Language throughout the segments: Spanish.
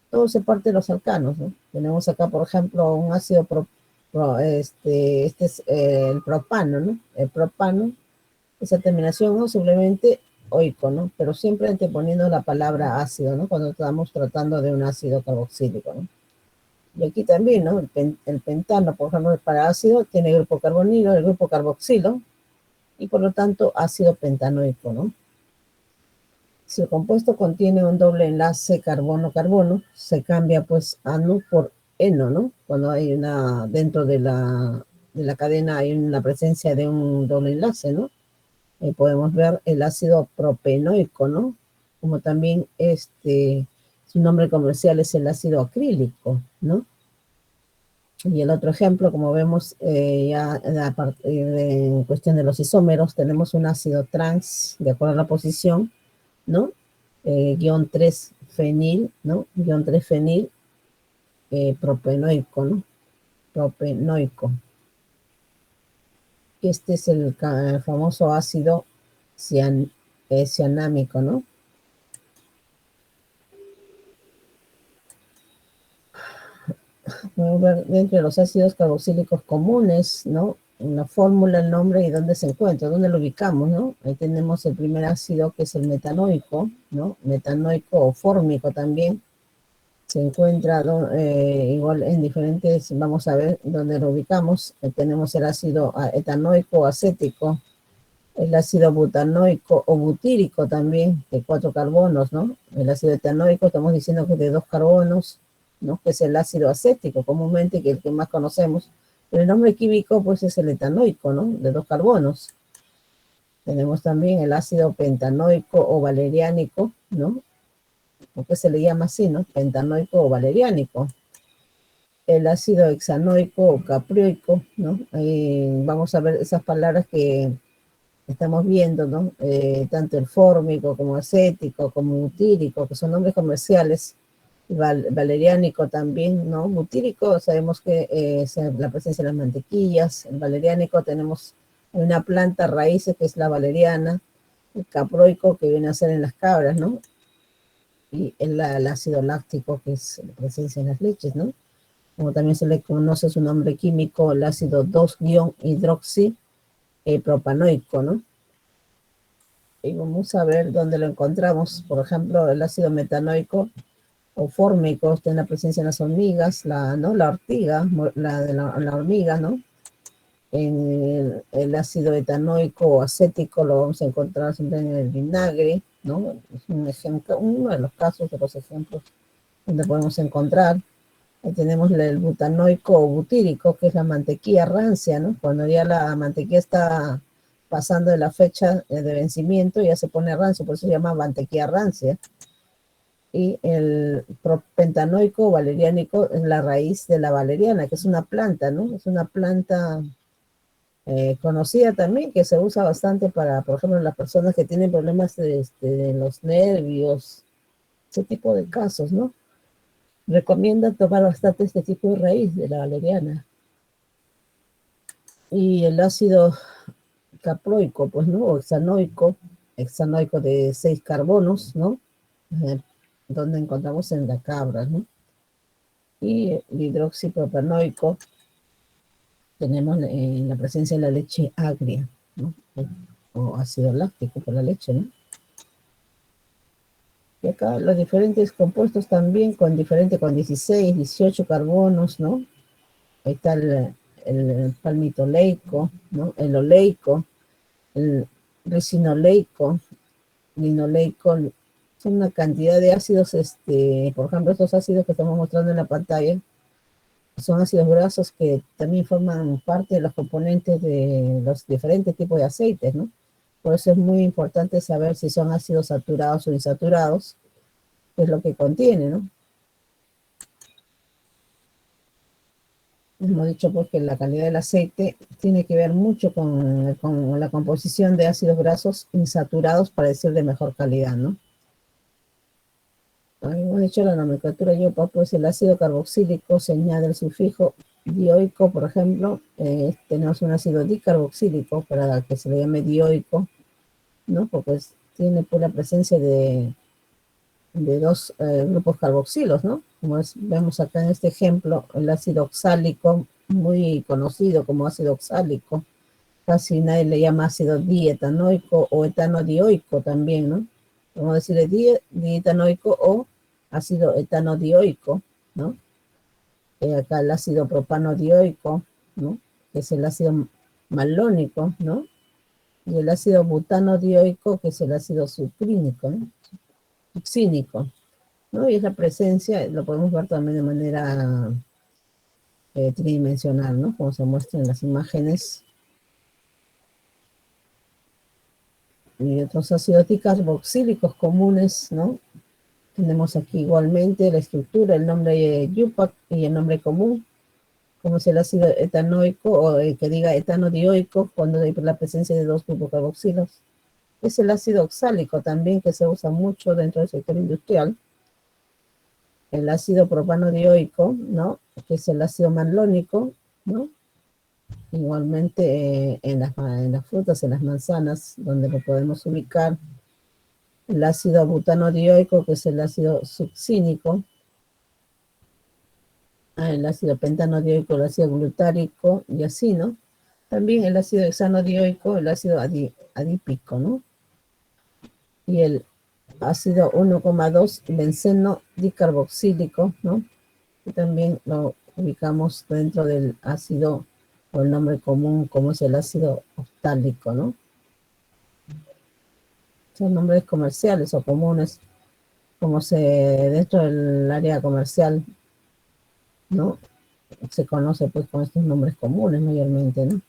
todo se parte de los alcanos, ¿no? Tenemos acá, por ejemplo, un ácido este es el propano, ¿no? El propano, esa terminación, ¿no? Simplemente oico, ¿no? Pero siempre anteponiendo la palabra ácido, ¿no? Cuando estamos tratando de un ácido carboxílico, ¿no? Y aquí también, ¿no? El pentano, por ejemplo, para ácido, tiene el grupo carbonilo, el grupo carboxilo, y por lo tanto ácido pentanoico, ¿no? Si el compuesto contiene un doble enlace carbono-carbono, se cambia pues ano por eno, ¿no? Cuando hay dentro de la cadena hay una presencia de un doble enlace, ¿no? Podemos ver el ácido propenoico, ¿no? Como también su nombre comercial es el ácido acrílico, ¿no? Y el otro ejemplo, como vemos ya en cuestión de los isómeros, tenemos un ácido trans, de acuerdo a la posición, ¿no? Guión 3 fenil, ¿no? Guión 3 fenil propenoico, ¿no? Propenoico. Este es el famoso ácido cianámico, ¿no? Podemos ver dentro de los ácidos carboxílicos comunes, ¿no? Una fórmula, el nombre y dónde se encuentra, dónde lo ubicamos, ¿no? Ahí tenemos el primer ácido que es el metanoico, ¿no? Metanoico o fórmico también. Se encuentra igual en diferentes, vamos a ver dónde lo ubicamos. Tenemos el ácido etanoico o acético, el ácido butanoico o butírico también, de 4 carbonos, ¿no? El ácido etanoico, estamos diciendo que es de 2 carbonos, ¿no? Que es el ácido acético, comúnmente, que es el que más conocemos. Pero el nombre químico, pues, es el etanoico, ¿no? De 2 carbonos. Tenemos también el ácido pentanoico o valeriánico, ¿no? Porque se le llama así, ¿no? Pentanoico o valeriánico. El ácido hexanoico o caprioico, ¿no? Ahí vamos a ver esas palabras que estamos viendo, ¿no? Tanto el fórmico como acético, como butírico, que son nombres comerciales, valeriánico también, ¿no? Butírico, sabemos que es la presencia de las mantequillas. El valeriánico tenemos una planta raíz que es la valeriana, el caproico que viene a ser en las cabras, ¿no? Y el ácido láctico que es la presencia en las leches, ¿no? Como también se le conoce su nombre químico, el ácido 2-hidroxi propanoico, ¿no? Y vamos a ver dónde lo encontramos. Por ejemplo, el ácido metanoico o fórmico está en la presencia de las hormigas, ¿no? La ortiga, la hormiga, ¿no? En el ácido etanoico o acético lo vamos a encontrar siempre en el vinagre, ¿no? Es un ejemplo, uno de los casos de los ejemplos donde podemos encontrar. Ahí tenemos el butanoico o butírico, que es la mantequilla rancia, ¿no? Cuando ya la mantequilla está pasando de la fecha de vencimiento, ya se pone rancio, por eso se llama mantequilla rancia. Y el propentanoico o valeriánico es la raíz de la valeriana, que es una planta, ¿no? Es una planta conocida también, que se usa bastante para, por ejemplo, las personas que tienen problemas de los nervios, ese tipo de casos, ¿no? Recomienda tomar bastante este tipo de raíz de la valeriana. Y el ácido caproico, pues, ¿no? O hexanoico de 6 carbonos, ¿no? Donde encontramos en la cabra, ¿no? Y el hidroxipropanoico tenemos en la presencia de la leche agria, ¿no? O ácido láctico por la leche, ¿no? Y acá los diferentes compuestos también con 16, 18 carbonos, ¿no? Ahí está el palmitoleico, ¿no? El oleico, el resinoleico, linoleico, son una cantidad de ácidos, por ejemplo, estos ácidos que estamos mostrando en la pantalla, son ácidos grasos que también forman parte de los componentes de los diferentes tipos de aceites, ¿no? Por eso es muy importante saber si son ácidos saturados o insaturados, que es lo que contiene, ¿no? Hemos dicho pues que la calidad del aceite tiene que ver mucho con la composición de ácidos grasos insaturados para decir de mejor calidad, ¿no? Hemos dicho la nomenclatura IUPAC, pues el ácido carboxílico se añade el sufijo dioico, por ejemplo, tenemos un ácido dicarboxílico para que se le llame dioico, ¿no? Porque tiene pura presencia de de dos grupos carboxilos, ¿no? Como vemos acá en este ejemplo, el ácido oxálico, muy conocido como ácido oxálico, casi nadie le llama ácido dietanoico o etanodioico también, ¿no? Vamos a decirle dietanoico o ácido etanodioico, ¿no? Acá el ácido propanodioico, ¿no? Que es el ácido malónico, ¿no? Y el ácido butanodioico, que es el ácido sucrínico, ¿no? Succínico, ¿no? Y es la presencia, lo podemos ver también de manera tridimensional, ¿no? Como se muestra en las imágenes. Y otros ácidos carboxílicos comunes, ¿no? Tenemos aquí igualmente la estructura, el nombre YUPAC y el nombre común, como es el ácido etanoico o el que diga etanodioico, cuando hay la presencia de dos grupos carboxilos. Es el ácido oxálico también, que se usa mucho dentro del sector industrial. El ácido propanodioico, ¿no? Que es el ácido malónico, ¿no? Igualmente en las frutas, en las manzanas, donde lo podemos ubicar. El ácido butanodioico, que es el ácido succínico. El ácido pentanodioico, el ácido glutárico, y así, ¿no? También el ácido hexanodioico, el ácido adípico, ¿no? Y el ácido 1,2 benceno dicarboxílico, ¿no? Y también lo ubicamos dentro del ácido, o el nombre común, como es el ácido oftálico, ¿no? Son nombres comerciales o comunes, como se dentro del área comercial, ¿no? Se conoce pues con estos nombres comunes mayormente, ¿no?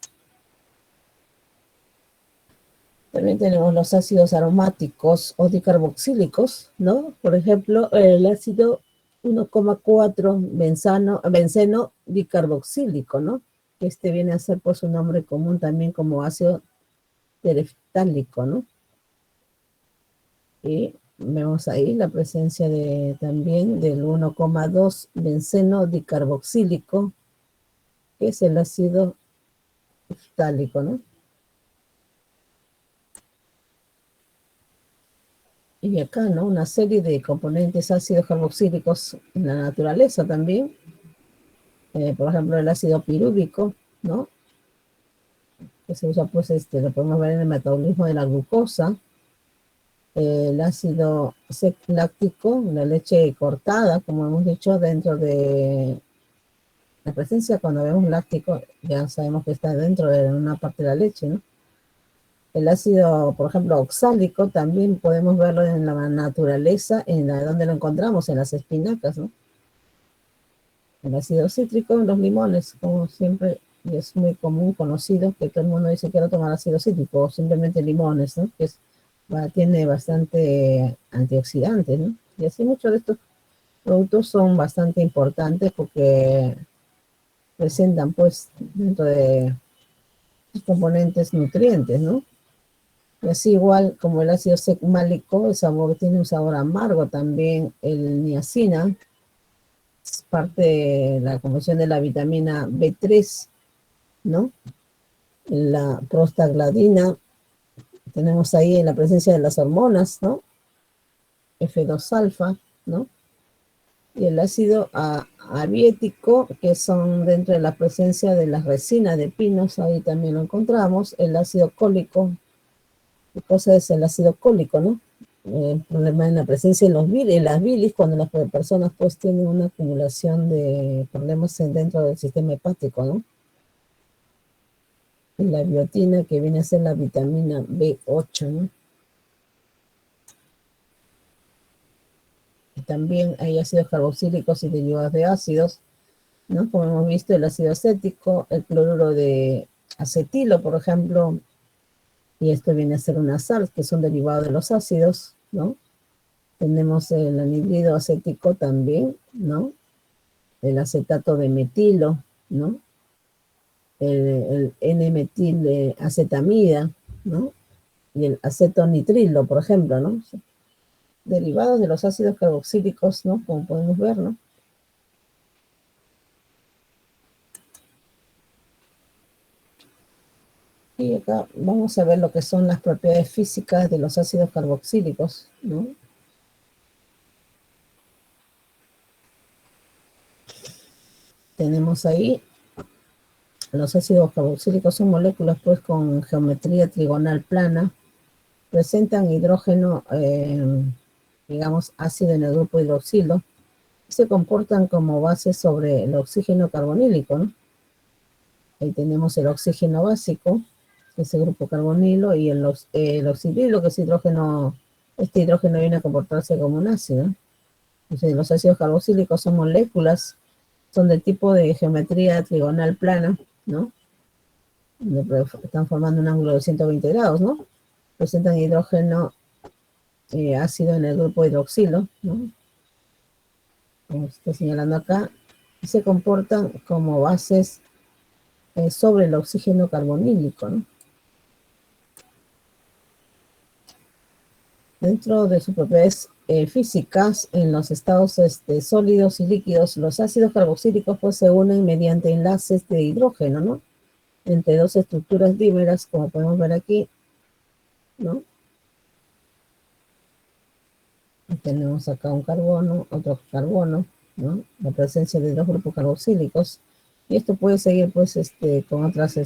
También tenemos los ácidos aromáticos o dicarboxílicos, ¿no? Por ejemplo, el ácido 1,4 benceno dicarboxílico, ¿no? Este viene a ser por su nombre común también como ácido tereftálico, ¿no? Y vemos ahí la presencia también del 1,2 benceno dicarboxílico, que es el ácido ftálico, ¿no? Y acá, ¿no? Una serie de componentes ácidos carboxílicos en la naturaleza también. Por ejemplo, el ácido pirúvico, ¿no? Que se usa, pues, lo podemos ver en el metabolismo de la glucosa. El ácido láctico, la leche cortada, como hemos dicho, dentro de la presencia, cuando vemos láctico, ya sabemos que está dentro de una parte de la leche, ¿no? El ácido, por ejemplo, oxálico, también podemos verlo en la naturaleza, donde lo encontramos, en las espinacas, ¿no? El ácido cítrico en los limones, como siempre, y es muy común, conocido, que todo el mundo dice quiero tomar ácido cítrico, o simplemente limones, ¿no? Que tiene bastante antioxidantes, ¿no? Y así muchos de estos productos son bastante importantes porque presentan, pues, dentro de sus componentes nutrientes, ¿no? Y así igual como el ácido secmálico, tiene un sabor amargo también. El niacina es parte de la composición de la vitamina B3, ¿no? La prostaglandina, tenemos ahí en la presencia de las hormonas, ¿no? F2 alfa, ¿no? Y el ácido abiético, que son dentro de la presencia de las resinas de pinos, ahí también lo encontramos. El ácido cólico, ¿qué cosa es el ácido cólico, no? El problema en la presencia de las bilis, cuando las personas pues tienen una acumulación de problemas dentro del sistema hepático, ¿no? Y la biotina, que viene a ser la vitamina B8, ¿no? Y también hay ácidos carboxílicos y derivados de ácidos, ¿no? Como hemos visto, el ácido acético, el cloruro de acetilo, por ejemplo, y esto viene a ser una sal, que son derivados de los ácidos, ¿no? Tenemos el anhídrido acético también, ¿no? El acetato de metilo, ¿no? El N-metil-acetamida, ¿no? Y el acetonitrilo, por ejemplo, ¿no? Derivados de los ácidos carboxílicos, ¿no? Como podemos ver, ¿no? Y acá vamos a ver lo que son las propiedades físicas de los ácidos carboxílicos, ¿no? tenemos ahí los ácidos carboxílicos, son moléculas pues con geometría trigonal plana, presentan hidrógeno, digamos, ácido en el grupo hidroxilo, se comportan como base sobre el oxígeno carbonílico, ¿no? Ahí tenemos el oxígeno básico, que es el grupo carbonilo, y el oxidilo, que es hidrógeno, este hidrógeno viene a comportarse como un ácido. Entonces, los ácidos carboxílicos son moléculas, son de tipo de geometría trigonal plana, ¿no? Están formando un ángulo de 120 grados, ¿no? Presentan hidrógeno ácido en el grupo hidroxilo, ¿no? Como estoy señalando acá, y se comportan como bases sobre el oxígeno carbonílico, ¿no? Dentro de sus propiedades físicas, en los estados sólidos y líquidos, los ácidos carboxílicos pues, se unen mediante enlaces de hidrógeno, ¿no? Entre dos estructuras dímeras, como podemos ver aquí, ¿no? Y tenemos acá un carbono, otro carbono, ¿no? La presencia de dos grupos carboxílicos. Y esto puede seguir, pues, con otras,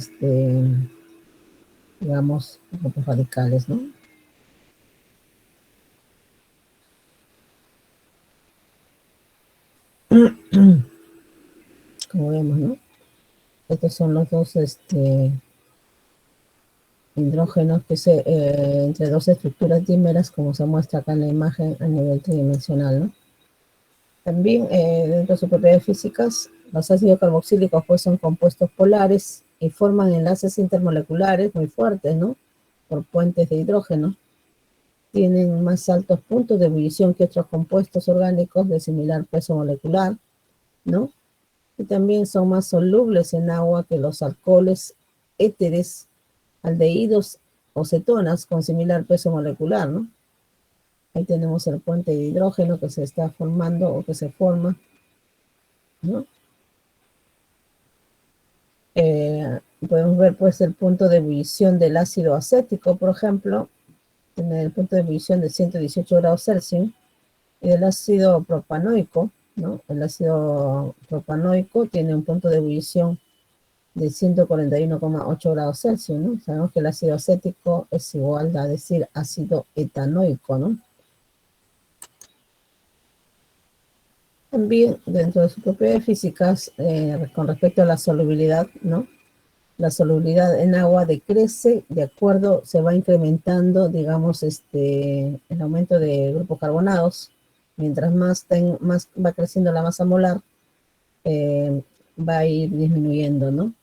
digamos, grupos radicales, ¿no? Como vemos, ¿no? Estos son los dos, hidrógenos que entre dos estructuras dímeras, como se muestra acá en la imagen a nivel tridimensional, ¿no? También, dentro de sus propiedades físicas, los ácidos carboxílicos pues son compuestos polares y forman enlaces intermoleculares muy fuertes, ¿no? Por puentes de hidrógeno. Tienen más altos puntos de ebullición que otros compuestos orgánicos de similar peso molecular, ¿no? Y también son más solubles en agua que los alcoholes, éteres, aldehídos o cetonas con similar peso molecular, ¿no? Ahí tenemos el puente de hidrógeno que se está formando o que se forma, ¿no? Podemos ver pues el punto de ebullición del ácido acético, por ejemplo, en el punto de ebullición de 118 grados Celsius, y del ácido propanoico, ¿no? El ácido propanoico tiene un punto de ebullición de 141,8 grados Celsius, ¿no? Sabemos que el ácido acético es igual a decir ácido etanoico, ¿no? También dentro de sus propiedades físicas, con respecto a la solubilidad, ¿no? La solubilidad en agua decrece de acuerdo, se va incrementando, digamos, el aumento de grupos carbonados. Mientras más va creciendo la masa molar, va a ir disminuyendo, ¿no?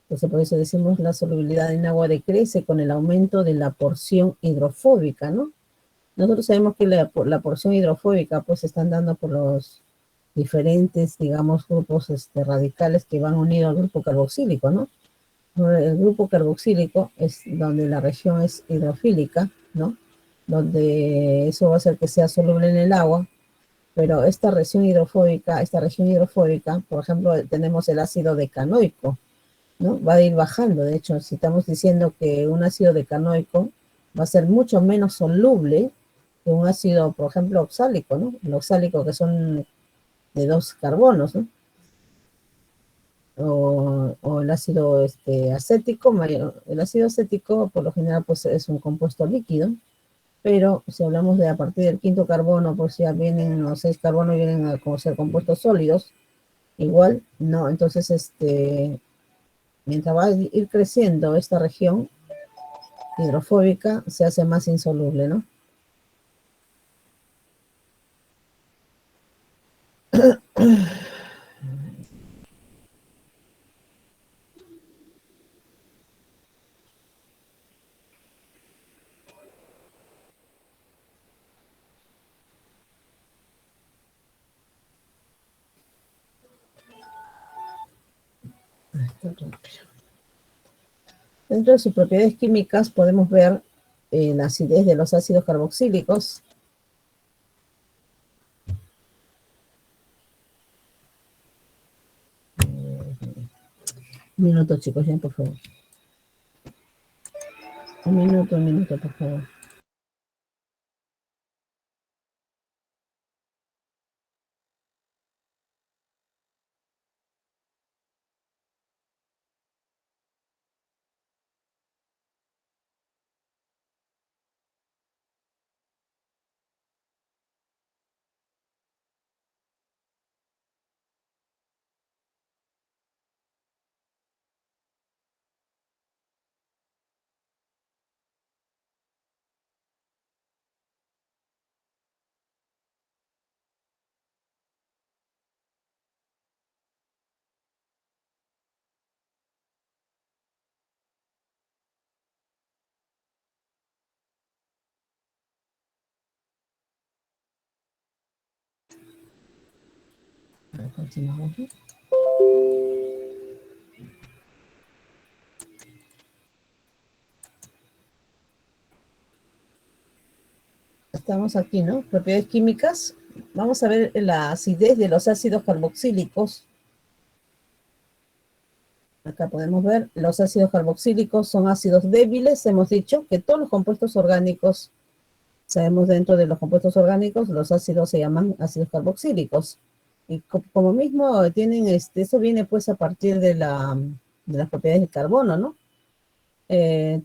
Entonces, por eso decimos la solubilidad en agua decrece con el aumento de la porción hidrofóbica, ¿no? Nosotros sabemos que la porción hidrofóbica, pues, se están dando por los diferentes, digamos, grupos radicales que van unidos al grupo carboxílico, ¿no? El grupo carboxílico es donde la región es hidrofílica, ¿no? Donde eso va a hacer que sea soluble en el agua, pero esta región hidrofóbica, por ejemplo, tenemos el ácido decanoico, ¿no? Va a ir bajando. De hecho, si estamos diciendo que un ácido decanoico va a ser mucho menos soluble que un ácido, por ejemplo, oxálico, ¿no? El oxálico que son de dos carbonos, ¿no? O el ácido acético. El ácido acético por lo general pues es un compuesto líquido, pero si hablamos de a partir del quinto carbono, pues ya vienen los 6 carbonos, vienen a ser compuestos sólidos, igual, no, entonces mientras va a ir creciendo esta región hidrofóbica, se hace más insoluble, ¿no? Dentro de sus propiedades químicas podemos ver la acidez de los ácidos carboxílicos. Un minuto, chicos, ya, por favor. Un minuto, por favor. Continuamos. Estamos aquí, ¿no? Propiedades químicas. Vamos a ver la acidez de los ácidos carboxílicos. Acá podemos ver, los ácidos carboxílicos son ácidos débiles. Hemos dicho que todos los compuestos orgánicos, sabemos dentro de los compuestos orgánicos, los ácidos se llaman ácidos carboxílicos. Y como mismo tienen, eso viene pues a partir de las propiedades del carbono, ¿no?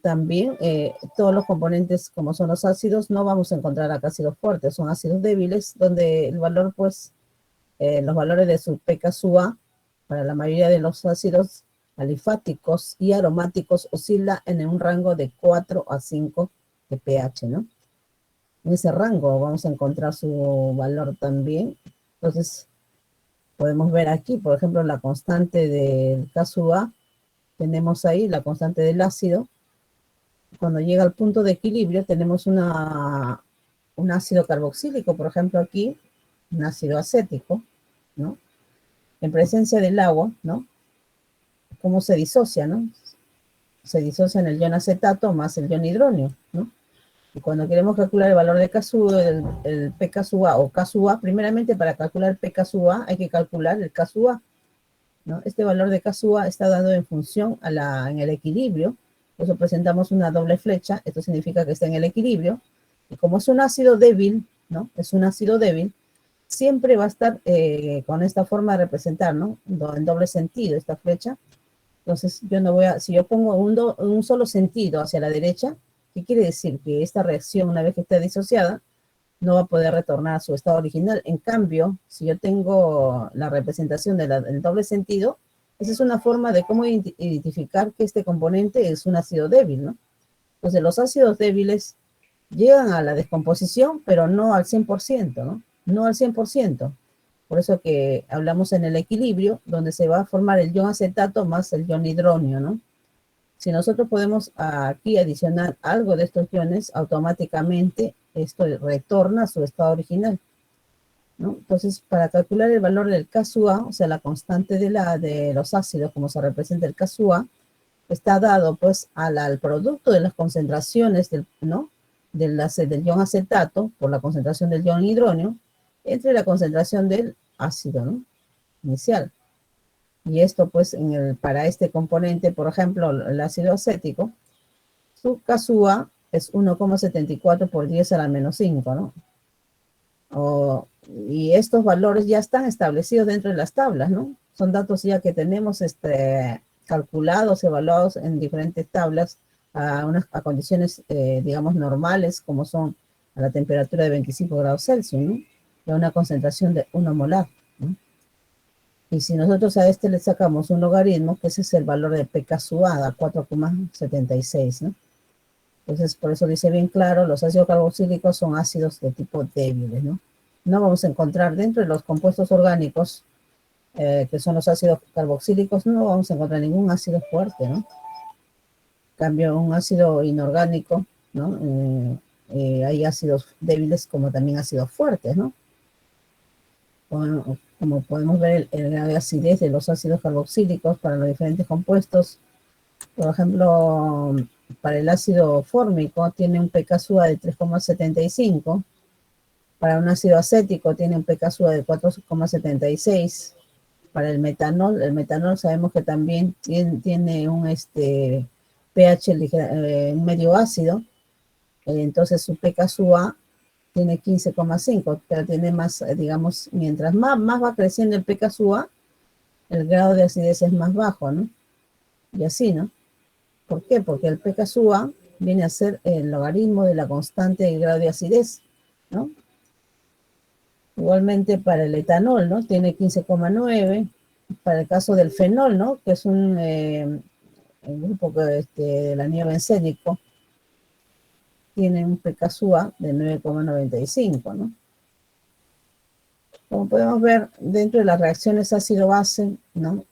También todos los componentes, como son los ácidos, no vamos a encontrar acá ácidos fuertes, son ácidos débiles, donde el valor, pues, los valores de su pKa para la mayoría de los ácidos alifáticos y aromáticos oscila en un rango de 4 a 5 de pH, ¿no? En ese rango vamos a encontrar su valor también. Entonces, podemos ver aquí, por ejemplo, la constante del Ka, tenemos ahí la constante del ácido. Cuando llega al punto de equilibrio, tenemos un ácido carboxílico, por ejemplo, aquí, un ácido acético, ¿no? En presencia del agua, ¿no? ¿Cómo se disocia, no? Se disocia en el ion acetato más el ion hidróneo, ¿no? Y cuando queremos calcular el valor de Ka, el pKa o Ka, primeramente para calcular el pKa hay que calcular el Ka, ¿no? Este valor de Ka está dado en función en el equilibrio, por eso presentamos una doble flecha, esto significa que está en el equilibrio, y como es un ácido débil, ¿no? Es un ácido débil, siempre va a estar con esta forma de representar, ¿no? En doble sentido esta flecha. Entonces, yo no voy a, si yo pongo un solo sentido hacia la derecha, ¿qué quiere decir? Que esta reacción, una vez que esté disociada, no va a poder retornar a su estado original. En cambio, si yo tengo la representación del doble sentido, esa es una forma de cómo identificar que este componente es un ácido débil, ¿no? Entonces, los ácidos débiles llegan a la descomposición, pero no al 100%, ¿no? No al 100%. Por eso que hablamos en el equilibrio, donde se va a formar el ion acetato más el ion hidróneo, ¿no? Si nosotros podemos aquí adicionar algo de estos iones, automáticamente esto retorna a su estado original, ¿no? Entonces, para calcular el valor del Ka, o sea, la constante de los ácidos, como se representa el Ka, está dado pues al producto de las concentraciones ¿no? del ion acetato por la concentración del ion hidróneo entre la concentración del ácido, ¿no? Inicial. Y esto pues para este componente, por ejemplo, el ácido acético, su Ka es 1,74 por 10 a la menos 5, ¿no? Y estos valores ya están establecidos dentro de las tablas, ¿no? Son datos ya que tenemos calculados, evaluados en diferentes tablas a condiciones, digamos, normales, como son a la temperatura de 25 grados Celsius, ¿no? Y a una concentración de 1 molar, ¿no? Y si nosotros a este le sacamos un logaritmo, que ese es el valor de pKa, 4,76, ¿no? Entonces, por eso dice bien claro, los ácidos carboxílicos son ácidos de tipo débiles, ¿no? No vamos a encontrar dentro de los compuestos orgánicos, que son los ácidos carboxílicos, no vamos a encontrar ningún ácido fuerte, ¿no? En cambio, un ácido inorgánico, ¿no? Hay ácidos débiles como también ácidos fuertes, ¿no? Como podemos ver, el grado de acidez de los ácidos carboxílicos para los diferentes compuestos. Por ejemplo, para el ácido fórmico tiene un pKa de 3,75. Para un ácido acético tiene un pKa de 4,76. Para el metanol sabemos que también tiene un pH medio ácido. Entonces su pKa tiene 15,5, pero tiene más, digamos, mientras más va creciendo el pKa, el grado de acidez es más bajo, ¿no? Y así, ¿no? ¿Por qué? Porque el pKa viene a ser el logaritmo de la constante del grado de acidez, ¿no? Igualmente para el etanol, ¿no? Tiene 15,9. Para el caso del fenol, ¿no? Que es un grupo del anillo bencénico, tiene un pKa de 9,95, ¿no? Como podemos ver, dentro de las reacciones ácido-base, ¿no?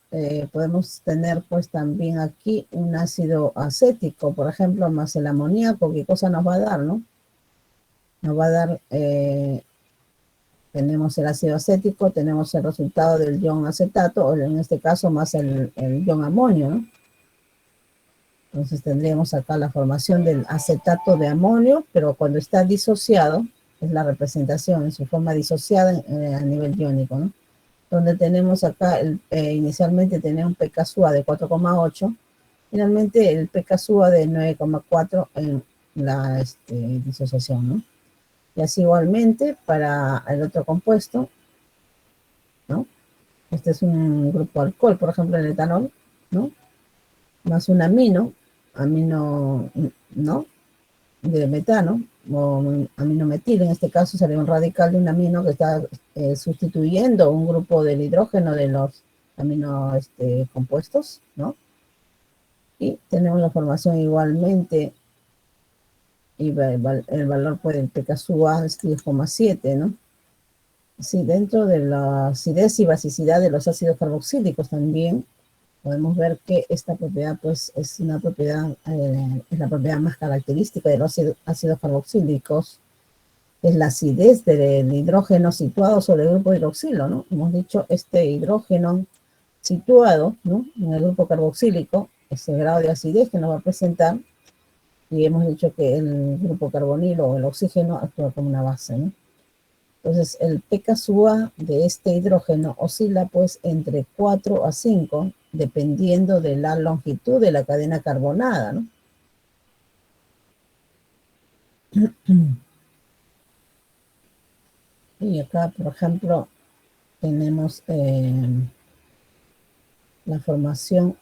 Podemos tener pues también aquí un ácido acético, por ejemplo, más el amoníaco. ¿Qué cosa nos va a dar, no? Nos va a dar Tenemos el ácido acético, tenemos el resultado del ion acetato, o en este caso más el ion amonio, ¿no? Entonces tendríamos acá la formación del acetato de amonio, pero cuando está disociado, es la representación en su forma disociada a nivel iónico, ¿no? Donde tenemos acá, inicialmente tenía un pKa de 4,8, finalmente el pKa de 9,4 en la disociación, ¿no? Y así igualmente para el otro compuesto, ¿no? Este es un grupo alcohol, por ejemplo, el etanol, ¿no? Más un amino, ¿no? De metano, o aminometil, en este caso sería un radical de un amino que está sustituyendo un grupo del hidrógeno de los amino compuestos, ¿no? Y tenemos la formación igualmente, y el valor pues, del pKa es 10,7, ¿no? Sí, dentro de la acidez y basicidad de los ácidos carboxílicos también podemos ver que esta propiedad pues es una propiedad, es la propiedad más característica de los ácidos carboxílicos, es la acidez del hidrógeno situado sobre el grupo hidroxilo, ¿no? Hemos dicho este hidrógeno situado, ¿no? En el grupo carboxílico, ese grado de acidez que nos va a presentar, y hemos dicho que el grupo carbonilo o el oxígeno actúa como una base, ¿no? Entonces, el pKa de este hidrógeno oscila pues entre 4 a 5, dependiendo de la longitud de la cadena carbonada, ¿no? Y acá, por ejemplo, tenemos la formación,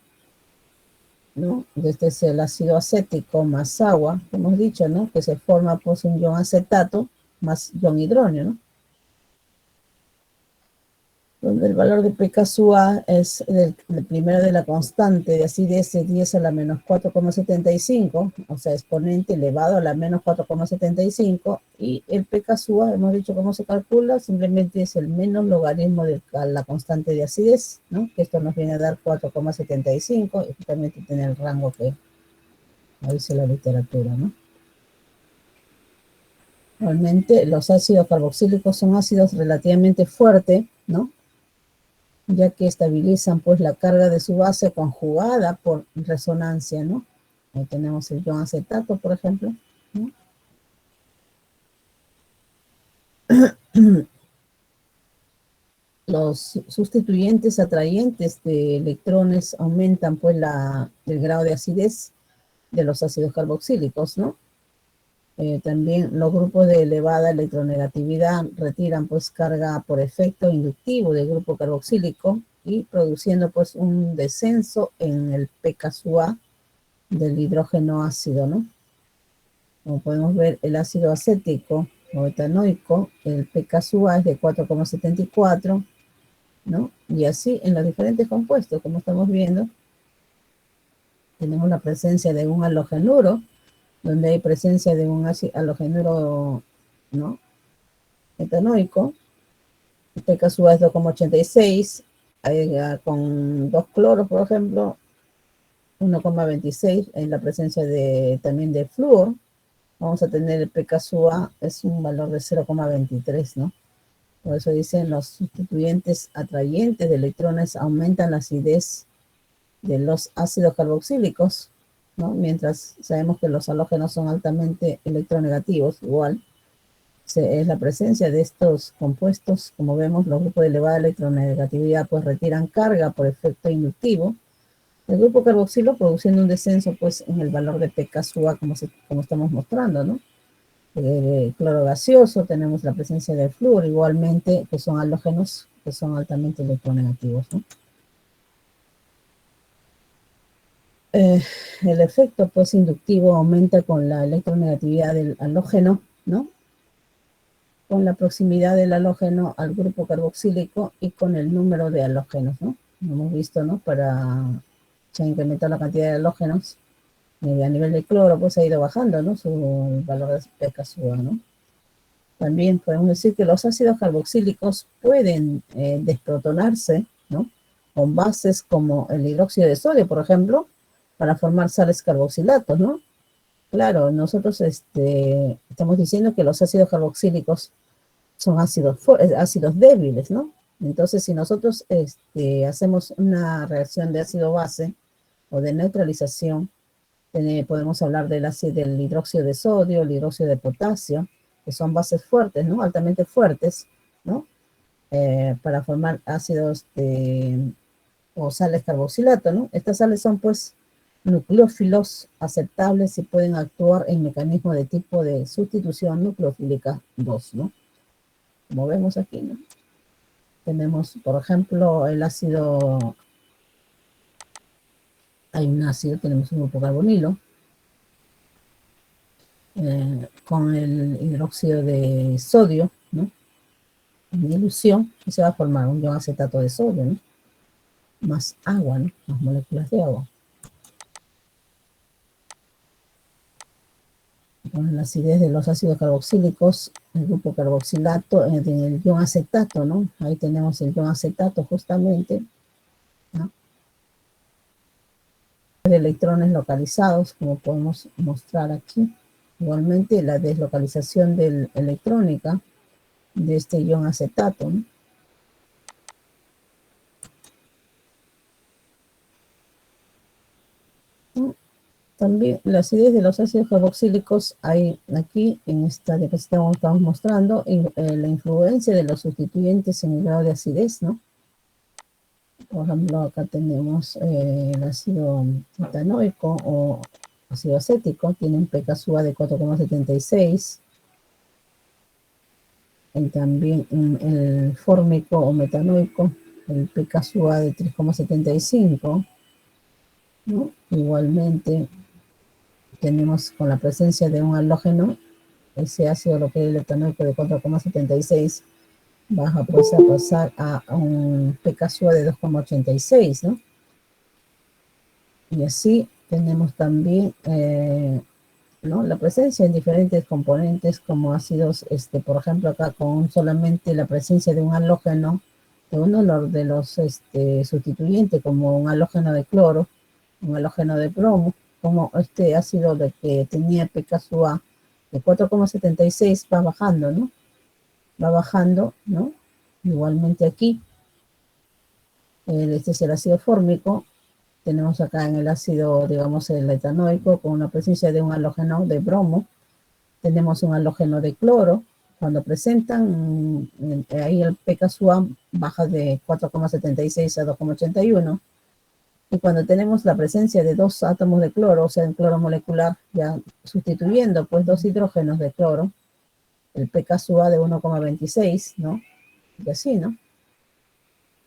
¿no? Este es el ácido acético más agua, hemos dicho, ¿no? Que se forma pues un ion acetato más ion hidrógeno, ¿no? Donde el valor de pKa es el primero de la constante de acidez de 10 a la menos 4,75, o sea, exponente elevado a la menos 4,75, y el pKa, hemos dicho cómo se calcula, simplemente es el menos logaritmo de la constante de acidez, ¿no? Que esto nos viene a dar 4,75, y justamente tiene el rango que dice la literatura, ¿no? Realmente los ácidos carboxílicos son ácidos relativamente fuertes, ¿no? Ya que estabilizan pues la carga de su base conjugada por resonancia, ¿no? Ahí tenemos el ion acetato, por ejemplo, ¿no? Los sustituyentes atrayentes de electrones aumentan pues el grado de acidez de los ácidos carboxílicos, ¿no? También los grupos de elevada electronegatividad retiran pues carga por efecto inductivo del grupo carboxílico y produciendo pues un descenso en el pKa del hidrógeno ácido, ¿no? Como podemos ver, el ácido acético o etanoico, el pKa es de 4,74, ¿no? Y así en los diferentes compuestos, como estamos viendo, tenemos la presencia de un halogenuro, donde hay presencia de un halogenuro, ¿no? Etanoico, el pKa es 2,86, con dos cloros, por ejemplo, 1,26 en la presencia también de flúor. Vamos a tener el pKa, es un valor de 0,23, ¿no? Por eso dicen los sustituyentes atrayentes de electrones aumentan la acidez de los ácidos carboxílicos, ¿no? Mientras sabemos que los halógenos son altamente electronegativos, igual es la presencia de estos compuestos, como vemos, los grupos de elevada electronegatividad pues retiran carga por efecto inductivo. El grupo carboxilo produciendo un descenso pues en el valor de pKa como estamos mostrando, ¿no? Cloro gaseoso, tenemos la presencia de flúor, igualmente, que son halógenos que son altamente electronegativos, ¿no? El efecto pues inductivo aumenta con la electronegatividad del halógeno, ¿no? Con la proximidad del halógeno al grupo carboxílico y con el número de halógenos, ¿no? Hemos visto, ¿no? Para incrementar la cantidad de halógenos a nivel de cloro, pues ha ido bajando, ¿no? Su valor de pKa, ¿no? También podemos decir que los ácidos carboxílicos pueden desprotonarse, ¿no? Con bases como el hidróxido de sodio, por ejemplo, para formar sales carboxilatos, ¿no? Claro, nosotros estamos diciendo que los ácidos carboxílicos son ácidos débiles, ¿no? Entonces, si nosotros hacemos una reacción de ácido-base o de neutralización, podemos hablar del hidróxido de sodio, el hidróxido de potasio, que son bases fuertes, ¿no? Altamente fuertes, ¿no? Para formar ácidos o sales carboxilato, ¿no? Estas sales son, pues, nucleófilos aceptables y pueden actuar en mecanismos de tipo de sustitución nucleofílica 2, ¿no? Como vemos aquí, ¿no? Tenemos, por ejemplo, el ácido, hay un ácido, tenemos un grupo carbonilo, con el hidróxido de sodio, ¿no? En dilución, y se va a formar un ion acetato de sodio, ¿no? Más agua, ¿no? Más moléculas de agua. Con la acidez de los ácidos carboxílicos, el grupo carboxilato, en el ion acetato, ¿no? Ahí tenemos el ion acetato justamente, ¿no? De electrones localizados, como podemos mostrar aquí. Igualmente, la deslocalización electrónica de este ion acetato, ¿no? También la acidez de los ácidos carboxílicos, hay aquí en esta diapositiva estamos mostrando la influencia de los sustituyentes en el grado de acidez, ¿no? Por ejemplo, acá tenemos el ácido etanoico o ácido acético, tiene un pKa de 4,76. Y también el fórmico o metanoico, el pKa de 3,75, ¿no? Igualmente tenemos con la presencia de un halógeno, ese ácido, lo que es el etanoico de 4,76, baja pues a pasar a un pKa de 2,86, ¿no? Y así tenemos también, ¿no? La presencia en diferentes componentes como ácidos, por ejemplo, acá con solamente la presencia de un halógeno, de uno de los sustituyentes, como un halógeno de cloro, un halógeno de bromo, como este ácido de que tenía pKa de 4,76 va bajando, ¿no? Va bajando, ¿no? Igualmente aquí, este es el ácido fórmico. Tenemos acá en el ácido, digamos, el etanoico, con una presencia de un halógeno de bromo. Tenemos un halógeno de cloro. Cuando presentan, ahí el pKa baja de 4,76 a 2,81. Y cuando tenemos la presencia de dos átomos de cloro, o sea, en cloro molecular, ya sustituyendo pues dos hidrógenos de cloro, el pKa de 1,26, ¿no? Y así, ¿no?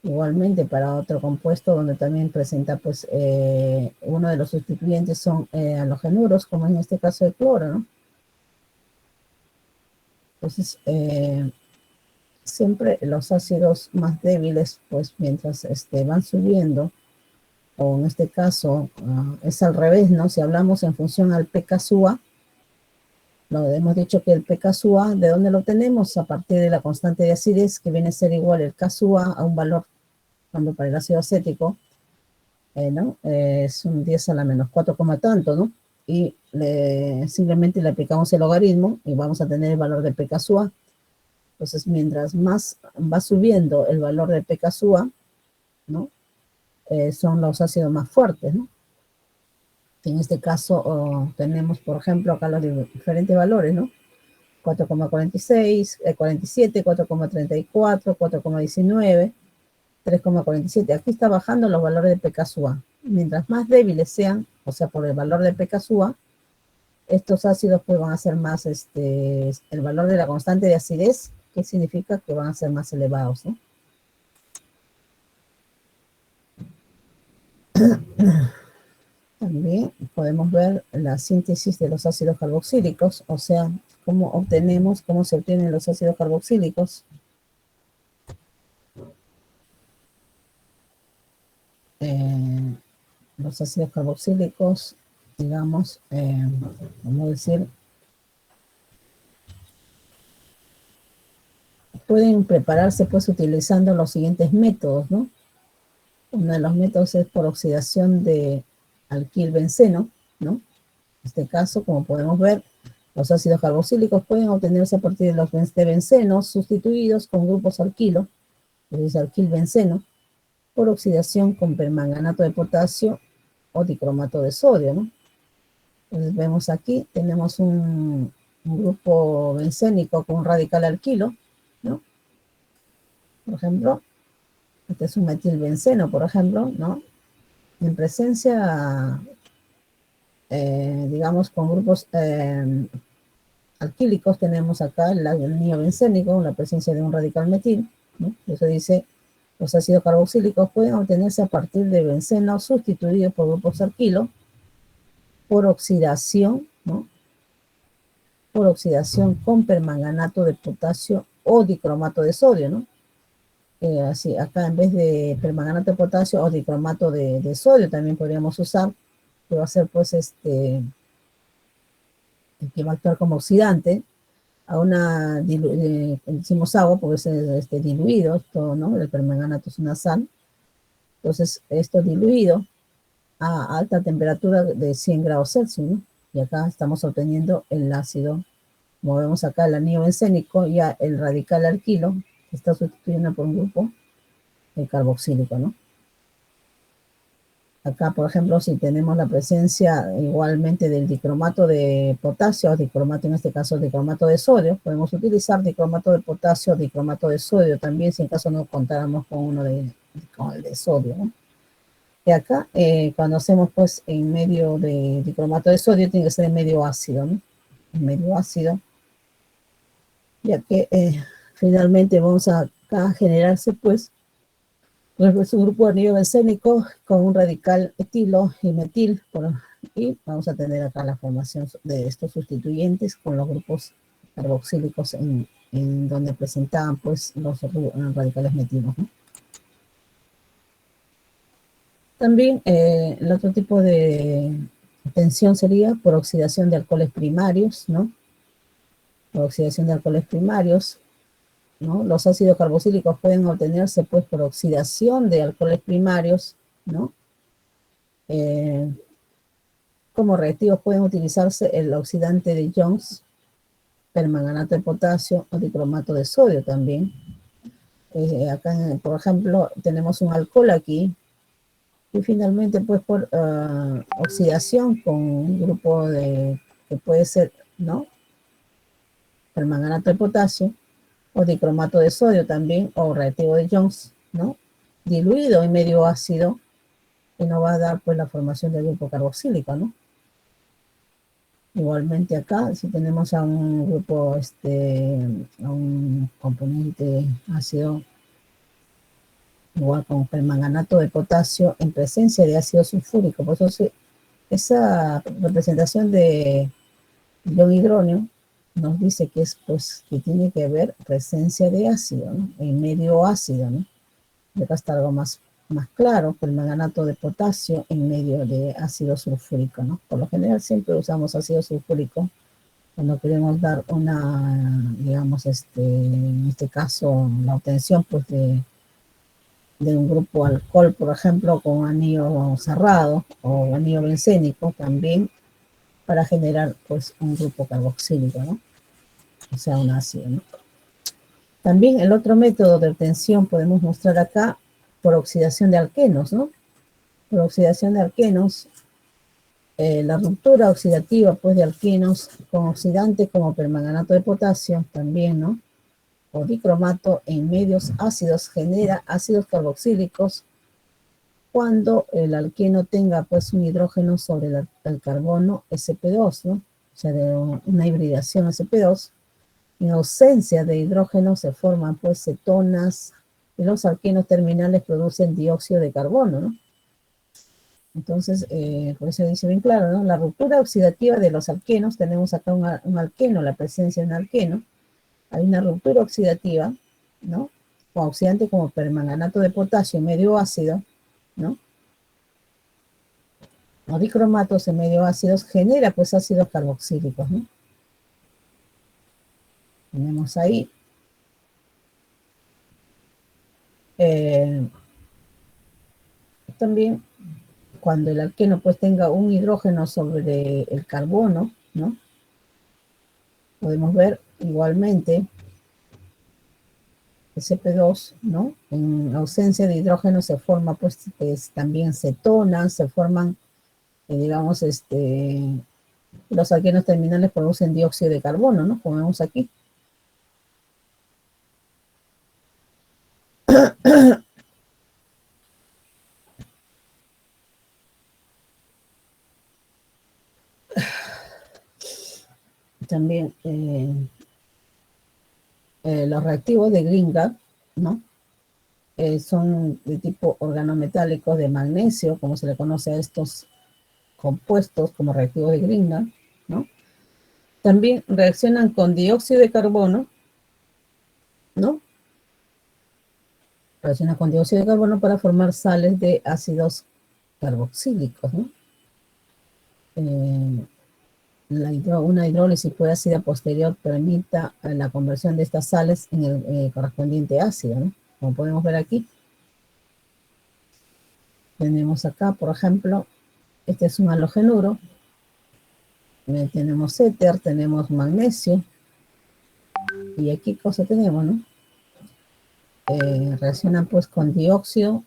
Igualmente para otro compuesto donde también presenta pues uno de los sustituyentes son halogenuros, como en este caso el cloro, ¿no? Entonces, siempre los ácidos más débiles, pues mientras van subiendo, o en este caso es al revés, ¿no? Si hablamos en función al pKa, lo hemos dicho que el pKa, ¿de dónde lo tenemos? A partir de la constante de acidez, que viene a ser igual el Ka a un valor, cuando para el ácido acético, ¿no? Es un 10 a la menos 4, tanto, ¿no? Y simplemente le aplicamos el logaritmo y vamos a tener el valor de pKa. Entonces, mientras más va subiendo el valor de pKa, ¿no? Son los ácidos más fuertes, ¿no? En este caso tenemos, por ejemplo, acá los diferentes valores, ¿no? 4,46, 47, 4,34, 4,19, 3,47. Aquí está bajando los valores de pKa. Mientras más débiles sean, o sea, por el valor de pKa, estos ácidos pues van a ser más, el valor de la constante de acidez, que significa que van a ser más elevados, ¿no? También podemos ver la síntesis de los ácidos carboxílicos, o sea, cómo se obtienen los ácidos carboxílicos. Los ácidos carboxílicos, digamos, vamos a decir, pueden prepararse pues utilizando los siguientes métodos, ¿no? Uno de los métodos es por oxidación de alquilbenceno, ¿no? En este caso, como podemos ver, Los ácidos carboxílicos pueden obtenerse a partir de los de bencenos sustituidos con grupos alquilo, es alquilbenceno, por oxidación con permanganato de potasio o dicromato de sodio, ¿no? Entonces vemos aquí, tenemos un grupo bencénico con un radical alquilo, ¿no? Por ejemplo, este es un metilbenceno, por ejemplo, ¿no? En presencia, digamos, con grupos alquílicos, tenemos acá el niobencénico, la presencia de un radical metil, ¿no? Eso dice, los ácidos carboxílicos pueden obtenerse a partir de benceno sustituidos por grupos alquilo por oxidación, ¿no? Por oxidación con permanganato de potasio o dicromato de sodio, ¿no? Así, acá en vez de permanganato de potasio o dicromato de sodio también podríamos usar, que va a ser pues que va a actuar como oxidante a una, decimos agua porque es diluido, esto, ¿no? El permanganato es una sal, entonces esto diluido a alta temperatura de 100 grados Celsius, ¿no? Y acá estamos obteniendo el ácido, como vemos acá, el anillo bencénico, ya el radical alquilo, que está sustituyendo por un grupo carboxílico, ¿no? Acá, por ejemplo, si tenemos la presencia igualmente del dicromato de potasio, o dicromato, en este caso dicromato de sodio, podemos utilizar dicromato de potasio, dicromato de sodio también, si en caso no contáramos con con el de sodio, ¿no? Y acá, cuando hacemos pues en medio de dicromato de sodio, tiene que ser en medio ácido, ¿no? En medio ácido, ya que finalmente vamos a acá generarse pues es un grupo de anillo bencénico con un radical etilo y metil, y vamos a tener acá la formación de estos sustituyentes con los grupos carboxílicos en donde presentaban pues los radicales metilos, ¿no? También el otro tipo de tensión sería por oxidación de alcoholes primarios, ¿no? Por oxidación de alcoholes primarios, ¿no? Los ácidos carboxílicos pueden obtenerse pues por oxidación de alcoholes primarios, ¿no? Como reactivos pueden utilizarse el oxidante de Jones, permanganato de potasio o dicromato de sodio también. Acá, por ejemplo, tenemos un alcohol aquí y finalmente pues por oxidación con un grupo que puede ser, ¿no? Permanganato de potasio o dicromato de sodio también o reactivo de Jones, ¿no? Diluido en medio ácido que nos va a dar pues la formación del grupo carboxílico, ¿no? Igualmente acá, si tenemos a un grupo, a un componente ácido, igual con permanganato de potasio en presencia de ácido sulfúrico, por eso esa representación de ion hidróneo nos dice que es, pues, que tiene que haber presencia de ácido, ¿no? En medio ácido, ¿no? Y acá está algo más claro, permanganato de potasio en medio de ácido sulfúrico, ¿no? Por lo general siempre usamos ácido sulfúrico cuando queremos dar digamos, en este caso, la obtención pues de un grupo alcohol, por ejemplo, con anillo cerrado o anillo bencénico también para generar pues un grupo carboxílico, ¿no? O sea, un ácido, ¿no? También el otro método de obtención podemos mostrar acá por oxidación de alquenos, ¿no? Por oxidación de alquenos, la ruptura oxidativa pues de alquenos con oxidante como permanganato de potasio también, ¿no? O dicromato en medios ácidos genera ácidos carboxílicos cuando el alqueno tenga pues un hidrógeno sobre el carbono sp2, ¿no? O sea, de una hibridación sp2. En ausencia de hidrógeno se forman pues cetonas y los alquenos terminales producen dióxido de carbono, ¿no? Entonces, por eso dice bien claro, ¿no? La ruptura oxidativa de los alquenos, tenemos acá un alqueno, la presencia de un alqueno, hay una ruptura oxidativa, ¿no? Con oxidante como permanganato de potasio medio ácido, ¿no? O dicromatos en medio ácidos, genera pues ácidos carboxílicos, ¿no? Tenemos ahí. También cuando el alqueno pues tenga un hidrógeno sobre el carbono, ¿no? podemos ver igualmente Sp2, ¿no? En ausencia de hidrógeno se forma, pues, también cetonas, se forman, digamos, los alquenos terminales producen dióxido de carbono, ¿no? Como vemos aquí. También los reactivos de Grignard, ¿no? Son de tipo organometálicos de magnesio, como se le conoce a estos compuestos como reactivos de Grignard, ¿no? También reaccionan con dióxido de carbono, ¿no? Reacciona con dióxido de carbono para formar sales de ácidos carboxílicos, ¿no? Una hidrólisis por ácida posterior permita la conversión de estas sales en el correspondiente ácido, ¿no? Como podemos ver aquí, tenemos acá, por ejemplo, este es un halogenuro, tenemos éter, tenemos magnesio, y aquí cosa tenemos, ¿no? Reaccionan pues con dióxido,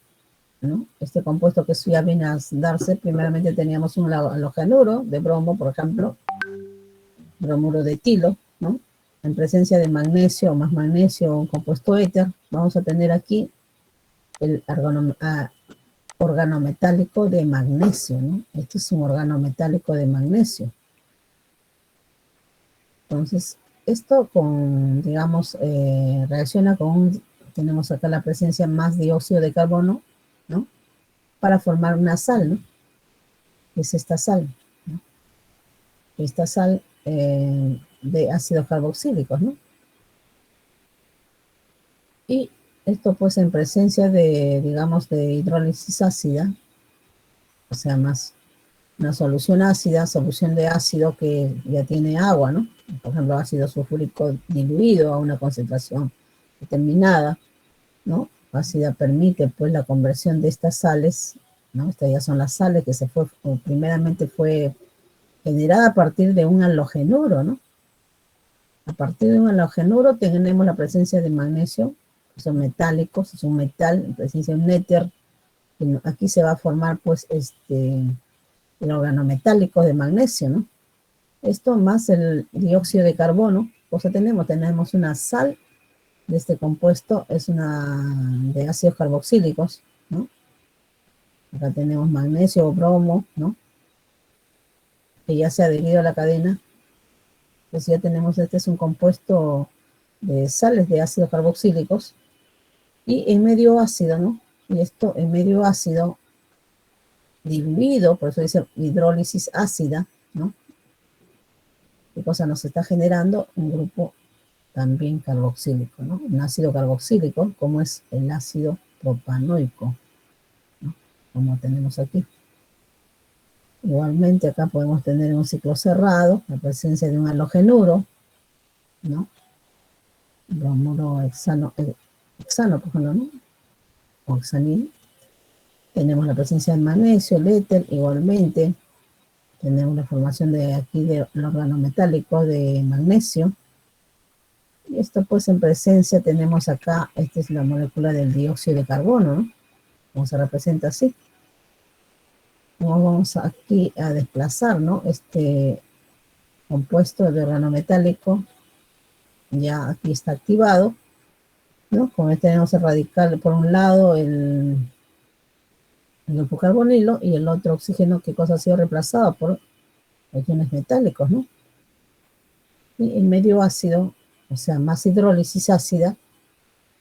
¿no? Este compuesto que ya viene a darse, primeramente teníamos un halogenuro de bromo, por ejemplo, bromuro de etilo, ¿no? En presencia de magnesio o más magnesio, un compuesto éter, vamos a tener aquí el organometálico de magnesio, ¿no? Este es un organometálico de magnesio. Entonces, esto con, digamos, reacciona con tenemos acá la presencia más dióxido de carbono, ¿no? Para formar una sal, ¿no? Es esta sal, ¿no? Esta sal de ácidos carboxílicos, ¿no? Y esto pues en presencia de, digamos, de hidrólisis ácida, o sea, más una solución ácida, solución de ácido que ya tiene agua, ¿no? Por ejemplo, ácido sulfúrico diluido a una concentración determinada, ¿no? Ácida permite pues la conversión de estas sales, ¿no? Estas ya son las sales que primeramente fue generada a partir de un halogenuro, ¿no? A partir de un halogenuro tenemos la presencia de magnesio, que son metálicos, es un metal, en presencia de un éter, aquí se va a formar pues el organometálico de magnesio, ¿no? Esto más el dióxido de carbono, cosa tenemos una sal de este compuesto, es una de ácidos carboxílicos, ¿no? Acá tenemos magnesio o bromo, ¿no? Que ya se ha adherido a la cadena. Pues ya tenemos, este es un compuesto de sales de ácidos carboxílicos y en medio ácido, ¿no? Y esto en medio ácido diluido, por eso dice hidrólisis ácida, ¿no? ¿Qué cosa nos está generando? Un grupo también carboxílico, ¿no? Un ácido carboxílico, como es el ácido propanoico, ¿no? Como tenemos aquí. Igualmente acá podemos tener un ciclo cerrado, la presencia de un halogenuro, ¿no? Bromuro hexano, por ejemplo, ¿no? O hexanil. Tenemos la presencia de magnesio, el éter, igualmente. Tenemos la formación de aquí del organometálico de magnesio. Y esto pues en presencia tenemos acá, esta es la molécula del dióxido de carbono, ¿no? Como se representa así. Vamos aquí a desplazar, ¿no? Este compuesto de organometálico ya aquí está activado, ¿no? Como tenemos el radical, por un lado el grupo carbonilo y el otro oxígeno, ¿qué cosa ha sido reemplazado por iones metálicos, ¿no? Y en medio ácido, o sea, más hidrólisis ácida,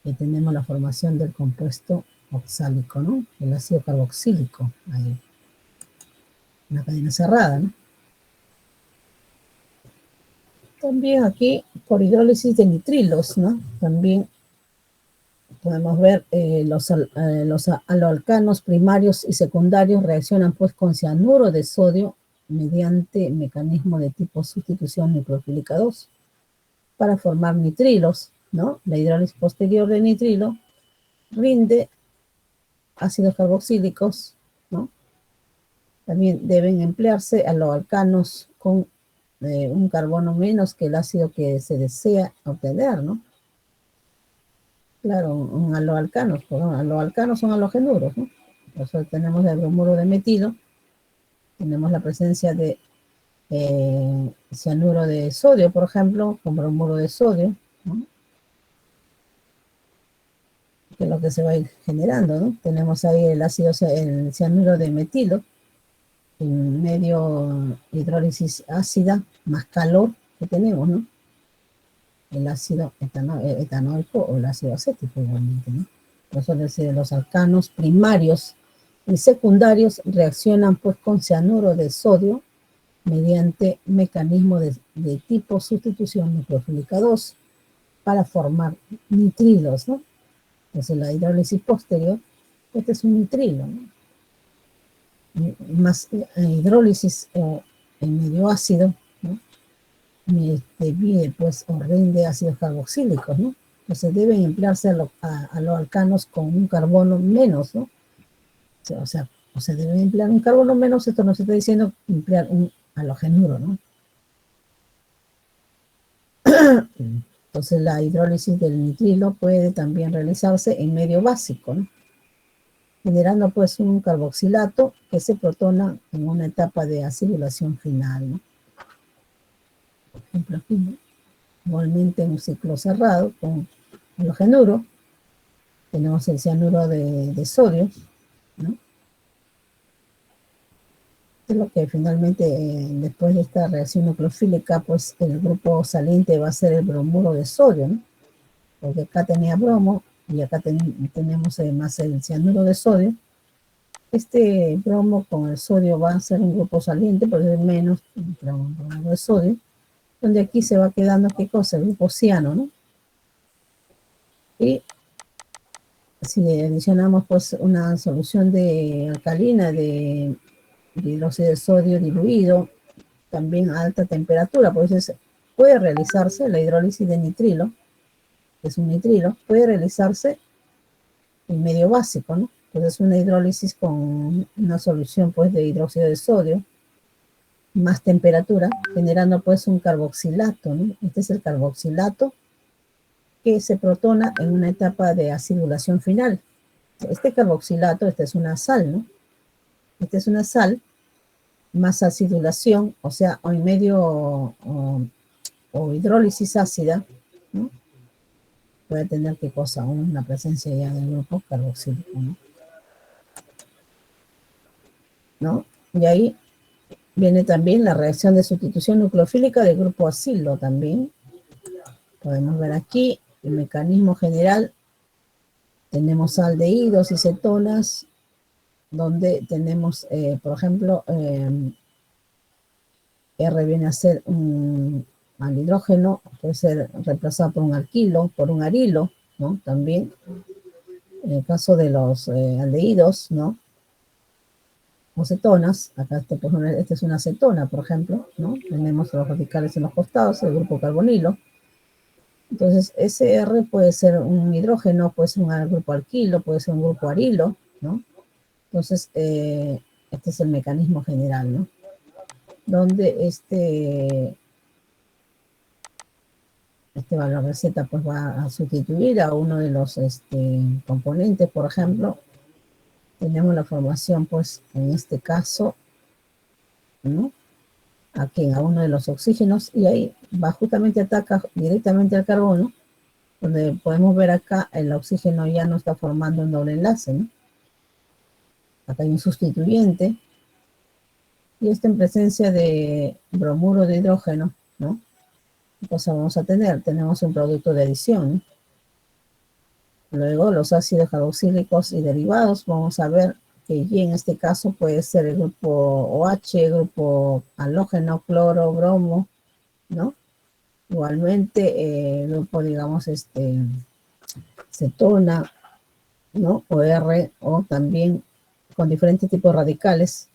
y tenemos la formación del compuesto oxálico, ¿no? El ácido carboxílico, ahí, una cadena cerrada, ¿no? También aquí, por hidrólisis de nitrilos, ¿no? También podemos ver los aloalcanos primarios y secundarios reaccionan pues con cianuro de sodio mediante mecanismo de tipo sustitución nucleofílica 2 para formar nitrilos, ¿no? La hidrólisis posterior de nitrilo rinde ácidos carboxílicos, ¿no? También deben emplearse aloalcanos con un carbono menos que el ácido que se desea obtener, ¿no? Claro, un aloalcano, pues, aloalcanos son halogenuros, ¿no? Por eso tenemos el bromuro de metilo, tenemos la presencia de cianuro de sodio, por ejemplo, con bromuro de sodio, ¿no? Que es lo que se va a ir generando, ¿no? Tenemos ahí el ácido, el cianuro de metilo, en medio hidrólisis ácida, más calor que tenemos, ¿no? El ácido etanoico o el ácido acético igualmente, ¿no? Los alcanos primarios y secundarios reaccionan pues con cianuro de sodio mediante mecanismo de tipo sustitución nucleofílica 2 para formar nitrilos, ¿no? Entonces la hidrólisis posterior, este es un nitrilo, ¿no? Más hidrólisis en medio ácido, ¿no? Divide pues o rinde ácidos carboxílicos, ¿no? Entonces deben emplearse a los alcanos con un carbono menos, ¿no? O sea, debe emplear un carbono menos, esto nos está diciendo emplear un halogenuro, ¿no? Entonces la hidrólisis del nitrilo puede también realizarse en medio básico, ¿no? Generando pues un carboxilato que se protona en una etapa de acidulación final, ¿no? Por ejemplo aquí, ¿no? Igualmente en un ciclo cerrado con halogenuro, tenemos el cianuro de sodio, ¿no? Es lo que finalmente, después de esta reacción nucleofílica, pues el grupo saliente va a ser el bromuro de sodio, ¿no? Porque acá tenía bromo y acá tenemos además el cianuro de sodio. Este bromo con el sodio va a ser un grupo saliente, porque es menos bromuro de sodio, donde aquí se va quedando, ¿qué cosa? El grupo ciano, ¿no? Y si adicionamos pues una solución de alcalina de hidróxido de sodio diluido, también a alta temperatura, por eso puede realizarse la hidrólisis de nitrilo, que es un nitrilo, puede realizarse en medio básico, ¿no? Entonces una hidrólisis con una solución pues de hidróxido de sodio, más temperatura, generando pues un carboxilato, ¿no? Este es el carboxilato que se protona en una etapa de acidulación final. Este carboxilato, esta es una sal, ¿no? Esta es una sal más acidulación, o sea, o en medio o hidrólisis ácida, ¿no? Puede tener qué cosa, una presencia ya del grupo carboxílico, ¿no? ¿No? Y ahí viene también la reacción de sustitución nucleofílica del grupo acilo también. Podemos ver aquí el mecanismo general. Tenemos aldehídos y cetonas, donde tenemos, por ejemplo, R viene a ser un al hidrógeno, puede ser reemplazado por un alquilo, por un arilo, ¿no? También, en el caso de los aldehídos, ¿no? O cetonas, acá esta es una cetona, por ejemplo, ¿no? Tenemos los radicales en los costados, el grupo carbonilo. Entonces, ese R puede ser un hidrógeno, puede ser un grupo alquilo, puede ser un grupo arilo, ¿no? Entonces, este es el mecanismo general, ¿no? Donde este valor de Z pues va a sustituir a uno de los componentes, por ejemplo, tenemos la formación pues en este caso, ¿no? Aquí a uno de los oxígenos y ahí va justamente ataca directamente al carbono, donde podemos ver acá el oxígeno ya no está formando un doble enlace, ¿no? Acá hay un sustituyente y esto en presencia de bromuro de hidrógeno, ¿no? ¿Qué cosa vamos a tener? Tenemos un producto de adición, ¿no? Luego los ácidos carboxílicos y derivados, vamos a ver que Y en este caso puede ser el grupo OH, grupo halógeno, cloro, bromo, ¿no? Igualmente el grupo, digamos, cetona, ¿no? O R, o también con diferentes tipos de radicales.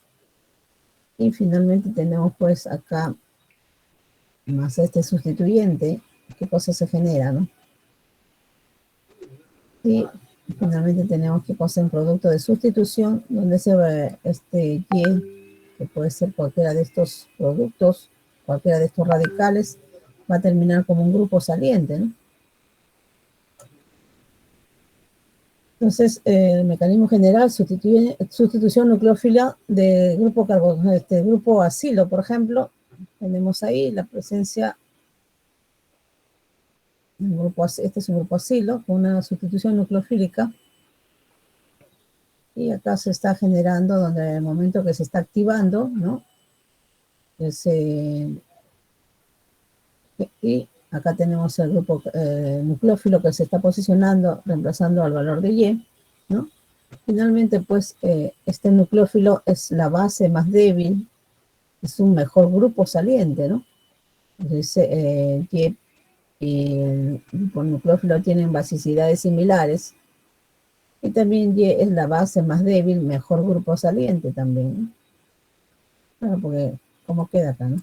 Y finalmente tenemos pues acá más este sustituyente, qué cosa se genera, ¿no? Y finalmente tenemos que pasar un producto de sustitución, donde se ve Y, que puede ser cualquiera de estos productos, cualquiera de estos radicales va a terminar como un grupo saliente, ¿no? Entonces, el mecanismo general sustitución nucleófila de grupo grupo acilo, por ejemplo. Tenemos ahí la presencia de un grupo, este es un grupo acilo con una sustitución nucleofílica. Y acá se está generando, donde en el momento que se está activando, ¿no? Y acá tenemos el grupo nucleófilo que se está posicionando, reemplazando al valor de Y, ¿no? Finalmente, pues, este nucleófilo es la base más débil, es un mejor grupo saliente, ¿no? Entonces, Y y el grupo nucleófilo tienen basicidades similares, y también Y es la base más débil, mejor grupo saliente también, ¿no? Claro, porque, ¿cómo queda acá, no?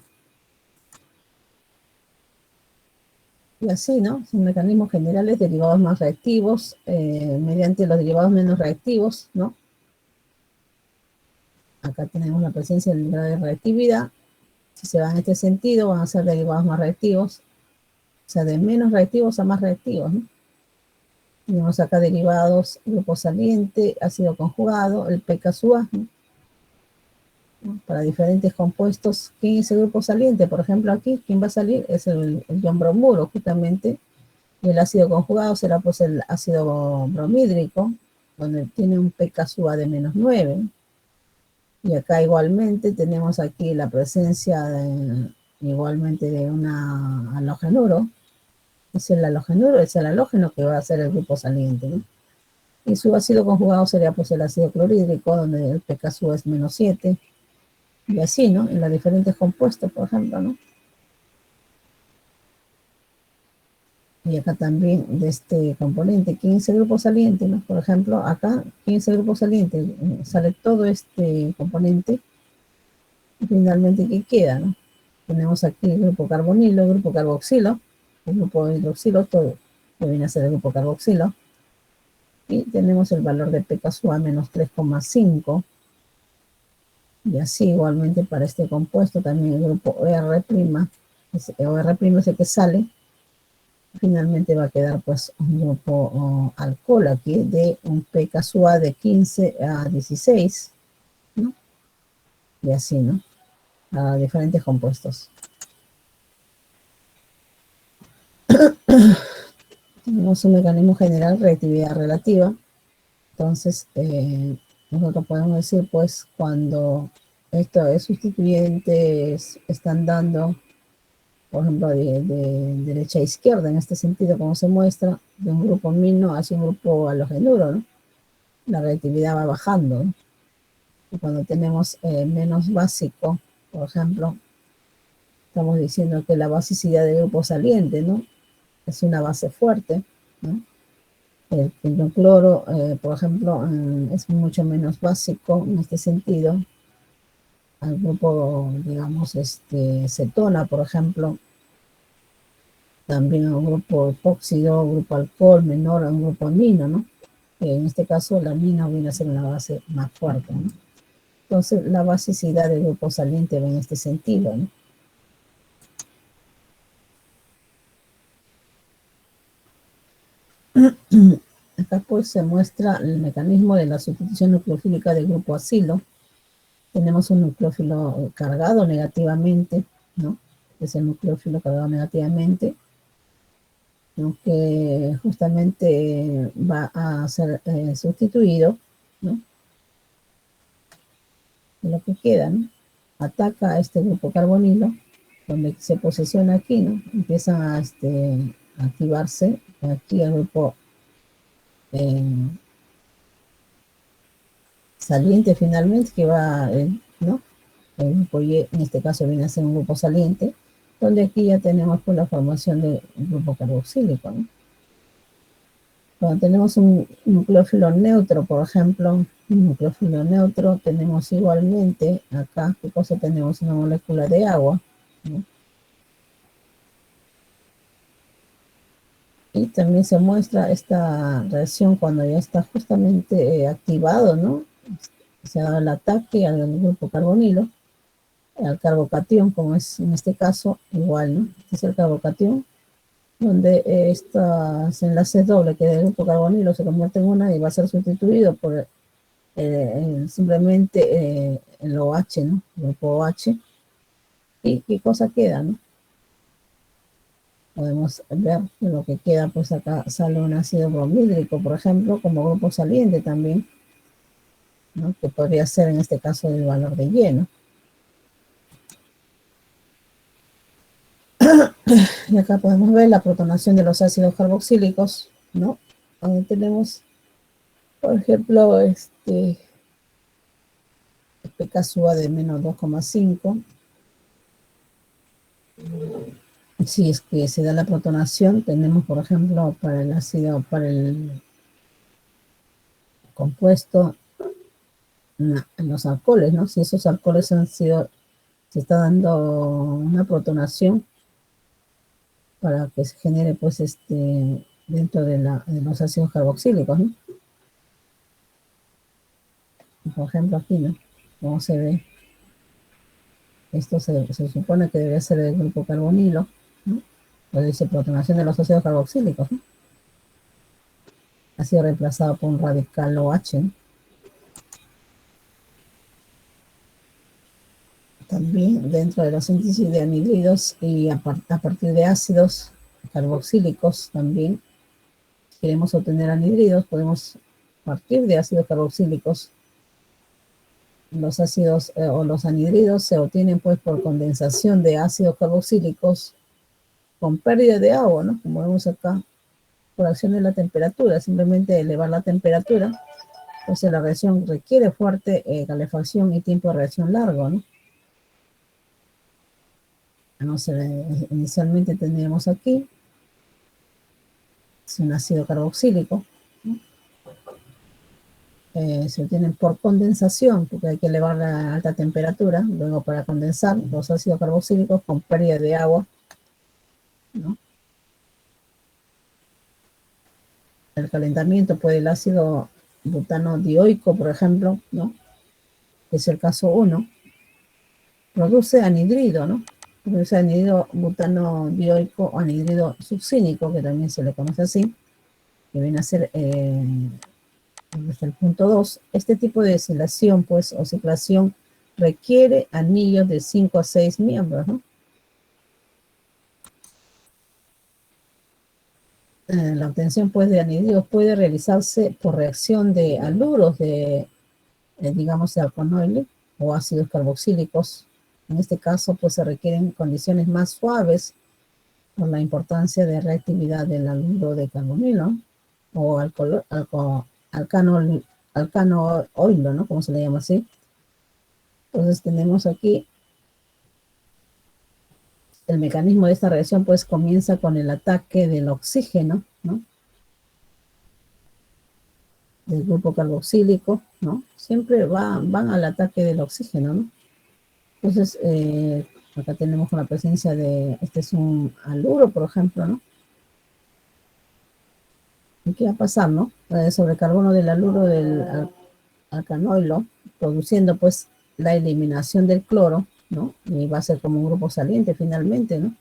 Y así, ¿no? Son mecanismos generales, derivados más reactivos, mediante los derivados menos reactivos, ¿no? Acá tenemos la presencia del grado de reactividad. Si se va en este sentido, van a ser derivados más reactivos, o sea, de menos reactivos a más reactivos, ¿no? Tenemos acá derivados, grupo saliente, ácido conjugado, el pKa, ¿no? Para diferentes compuestos. ¿Quién es el grupo saliente? Por ejemplo, aquí, ¿quién va a salir? Es el ion bromuro, justamente. Y el ácido conjugado será pues el ácido bromídrico, donde tiene un pKa de -9. Y acá igualmente tenemos aquí la presencia igualmente de una halogenuro. Es el halogenuro, es el halógeno que va a ser el grupo saliente, ¿no? Y su ácido conjugado sería pues el ácido clorhídrico, donde el pKa es -7. Y así, ¿no? En los diferentes compuestos, por ejemplo, ¿no? Y acá también de este componente, ¿quién es el grupo saliente, no? Por ejemplo, acá, ¿quién es el grupo saliente? Sale todo este componente y finalmente, ¿qué queda, no? Tenemos aquí el grupo carbonilo, el grupo carboxilo, el grupo hidroxilo, todo que viene a ser el grupo carboxilo. Y tenemos el valor de pKa menos 3,5. Y así igualmente para este compuesto también el grupo OR', OR' es el que sale. Finalmente va a quedar pues un grupo alcohol aquí de un pKa de 15 a 16, ¿no? Y así, ¿no? A diferentes compuestos. Tenemos un mecanismo general, reactividad relativa. Entonces, nosotros podemos decir, pues, cuando estos sustituyentes están dando, por ejemplo, de derecha a izquierda, en este sentido, como se muestra, de un grupo amino hacia un grupo halogenuro, ¿no? La reactividad va bajando, ¿no? Y cuando tenemos menos básico, por ejemplo, estamos diciendo que la basicidad del grupo saliente, ¿no? Es una base fuerte, ¿no? El quinocloro, por ejemplo, es mucho menos básico en este sentido. Al grupo, digamos, cetona, por ejemplo, también a un grupo epóxido, grupo alcohol menor a un grupo amino, ¿no? En este caso, la amino viene a ser una base más fuerte, ¿no? Entonces, la basicidad del grupo saliente va en este sentido, ¿no? Acá pues se muestra el mecanismo de la sustitución nucleofílica del grupo acilo. Tenemos un nucleófilo cargado negativamente, ¿no? Es el nucleófilo cargado negativamente, ¿no? Que justamente va a ser sustituido, ¿no? De lo que queda, ¿no? Ataca a este grupo carbonilo, donde se posiciona aquí, ¿no? Empiezan a activarse aquí el grupo saliente finalmente, que va, ¿no? El grupo Y, en este caso, viene a ser un grupo saliente, donde aquí ya tenemos pues, la formación del grupo carboxílico, ¿no? Cuando tenemos un nucleófilo neutro, por ejemplo, un nucleófilo neutro, tenemos igualmente, acá, ¿qué cosa tenemos? Una molécula de agua, ¿no? Y también se muestra esta reacción cuando ya está justamente activado, ¿no? Se ha dado el ataque al grupo carbonilo. al carbocatión, como es en este caso, igual, ¿no? Este es el carbocatión, donde estos enlaces dobles que del grupo carbonilo se convierte en una y va a ser sustituido por simplemente el OH, ¿no? El grupo OH. ¿Y qué cosa queda, no? Podemos ver que lo que queda, pues acá sale un ácido bromhídrico, por ejemplo, como grupo saliente también, ¿no? Que podría ser en este caso el valor de Y, ¿no? Y acá podemos ver la protonación de los ácidos carboxílicos, ¿no? Donde tenemos, por ejemplo, pK suba de menos 2,5. Si es que se da la protonación, tenemos, por ejemplo, para el ácido, para el compuesto, en los alcoholes, ¿no? Si esos alcoholes han sido, se está dando una protonación para que se genere, pues, dentro de los ácidos carboxílicos, ¿no? Por ejemplo, aquí, ¿no? Como se ve, esto se supone que debe ser el grupo carbonilo, ¿no? Pues dice protonación de los ácidos carboxílicos, ¿no? Ha sido reemplazado por un radical OH, ¿no? También dentro de la síntesis de anhídridos y a partir de ácidos carboxílicos también, si queremos obtener anhídridos, podemos partir de ácidos carboxílicos. Los ácidos o los anhídridos se obtienen pues por condensación de ácidos carboxílicos con pérdida de agua, ¿no? Como vemos acá, por acción de la temperatura, simplemente elevar la temperatura, entonces la reacción requiere fuerte calefacción y tiempo de reacción largo, ¿no? No sé, inicialmente tendríamos aquí, es un ácido carboxílico, ¿no? Se obtienen por condensación, porque hay que elevar a alta temperatura, luego para condensar los ácidos carboxílicos con pérdida de agua, ¿no? El calentamiento, pues el ácido butano dioico, por ejemplo, ¿no? Que es el caso 1, produce anhidrido, ¿no? Produce anhidrido butano dioico o anhidrido succínico, que también se le conoce así, que viene a ser desde el punto 2. Este tipo de destilación, pues, o ciclación, requiere anillos de 5 a 6 miembros, ¿no? La obtención, pues, de anhídridos puede realizarse por reacción de aluros de, digamos, de alconoides o ácidos carboxílicos. En este caso, pues, se requieren condiciones más suaves por la importancia de reactividad del aluro de carbonilo o alcano oilo, ¿no? Como se le llama así. Entonces tenemos aquí el mecanismo de esta reacción, pues comienza con el ataque del oxígeno, ¿no? Del grupo carboxílico, ¿no? Siempre van al ataque del oxígeno, ¿no? Entonces, acá tenemos la presencia de, este es un aluro, por ejemplo, ¿no? ¿Y qué va a pasar, no? Sobre el carbono del aluro del alcanoilo, produciendo, pues, la eliminación del cloro, ¿no? Y va a ser como un grupo saliente finalmente, ¿no?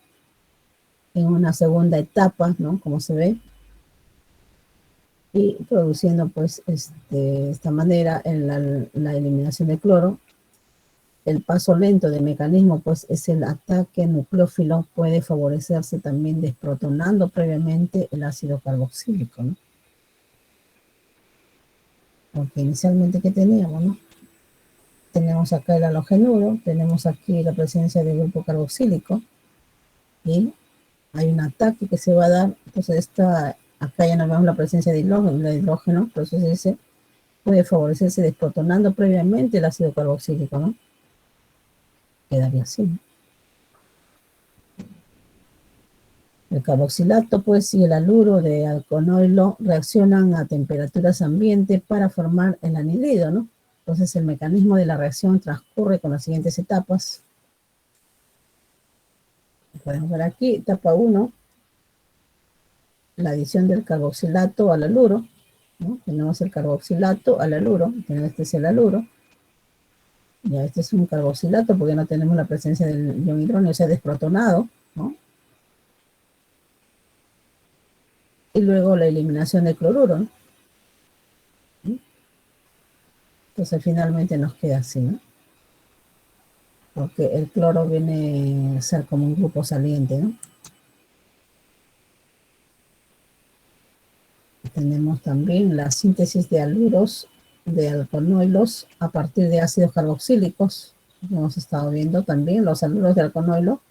En una segunda etapa, ¿no? Como se ve, y produciendo, pues, de esta manera en la eliminación del cloro. El paso lento del mecanismo, pues, es el ataque nucleófilo, puede favorecerse también desprotonando previamente el ácido carboxílico, ¿no? Porque inicialmente, ¿qué teníamos, no? Tenemos acá el halogenuro, tenemos aquí la presencia del grupo carboxílico, y hay un ataque que se va a dar, entonces acá ya no vemos la presencia de hidrógeno, entonces ese puede favorecerse desprotonando previamente el ácido carboxílico, ¿no? Quedaría así, ¿no? El carboxilato, pues, y el haluro de alconoilo reaccionan a temperaturas ambiente para formar el anhídrido, ¿no? Entonces, el mecanismo de la reacción transcurre con las siguientes etapas. Podemos ver aquí, etapa 1, la adición del carboxilato al haluro, ¿no? Tenemos el carboxilato al haluro, este es el haluro, Ya, este es un carboxilato porque no tenemos la presencia del ion hidrógeno, o sea, desprotonado, ¿no? Y luego la eliminación del cloruro, ¿no? Entonces finalmente nos queda así, ¿no? Porque el cloro viene a ser como un grupo saliente, ¿no? Tenemos también la síntesis de aluros de alconoilos a partir de ácidos carboxílicos. Hemos estado viendo también los aluros de alconoilo.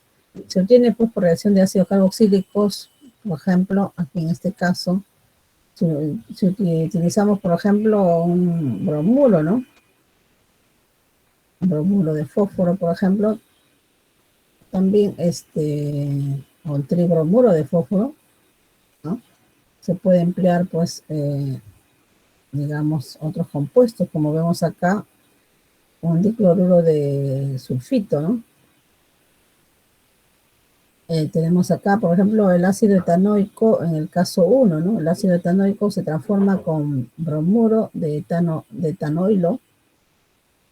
Se obtiene pues por reacción de ácidos carboxílicos, por ejemplo, aquí en este caso, si utilizamos, por ejemplo, un bromuro, ¿no? Un bromuro de fósforo, por ejemplo, también o el tribromuro de fósforo, ¿no? Se puede emplear, pues, digamos, otros compuestos, como vemos acá, un dicloruro de sulfito, ¿no? Tenemos acá, por ejemplo, el ácido etanoico en el caso 1, ¿no? El ácido etanoico se transforma con bromuro de etanoilo,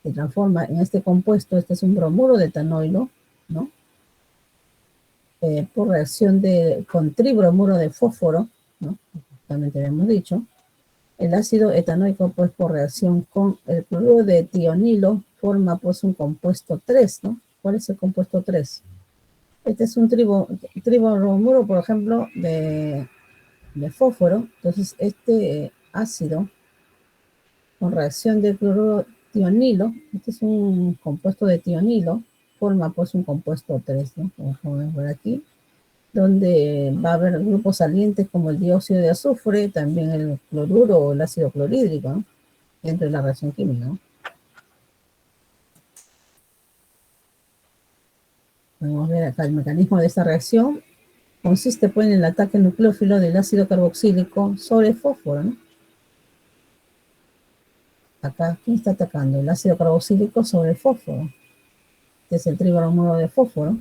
se transforma en este compuesto, este es un bromuro de etanoilo, ¿no? Por reacción con tribromuro de fósforo, ¿no? También te habíamos dicho. El ácido etanoico, pues, por reacción con el cloruro de tionilo, forma, pues, un compuesto 3, ¿no? ¿Cuál es el compuesto 3? Este es un tribromuro, por ejemplo, de fósforo. Entonces, este ácido, con reacción de cloruro tionilo, este es un compuesto de tionilo, forma, pues, un compuesto 3, ¿no? Como podemos ver aquí, donde va a haber grupos salientes como el dióxido de azufre, también el cloruro o el ácido clorhídrico, ¿no? Dentro de la reacción química, ¿no? Vamos a ver acá el mecanismo de esta reacción. Consiste, pues, en el ataque nucleófilo del ácido carboxílico sobre el fósforo, ¿no? Acá, ¿quién está atacando? El ácido carboxílico sobre el fósforo. Este es el tribromuro de fósforo,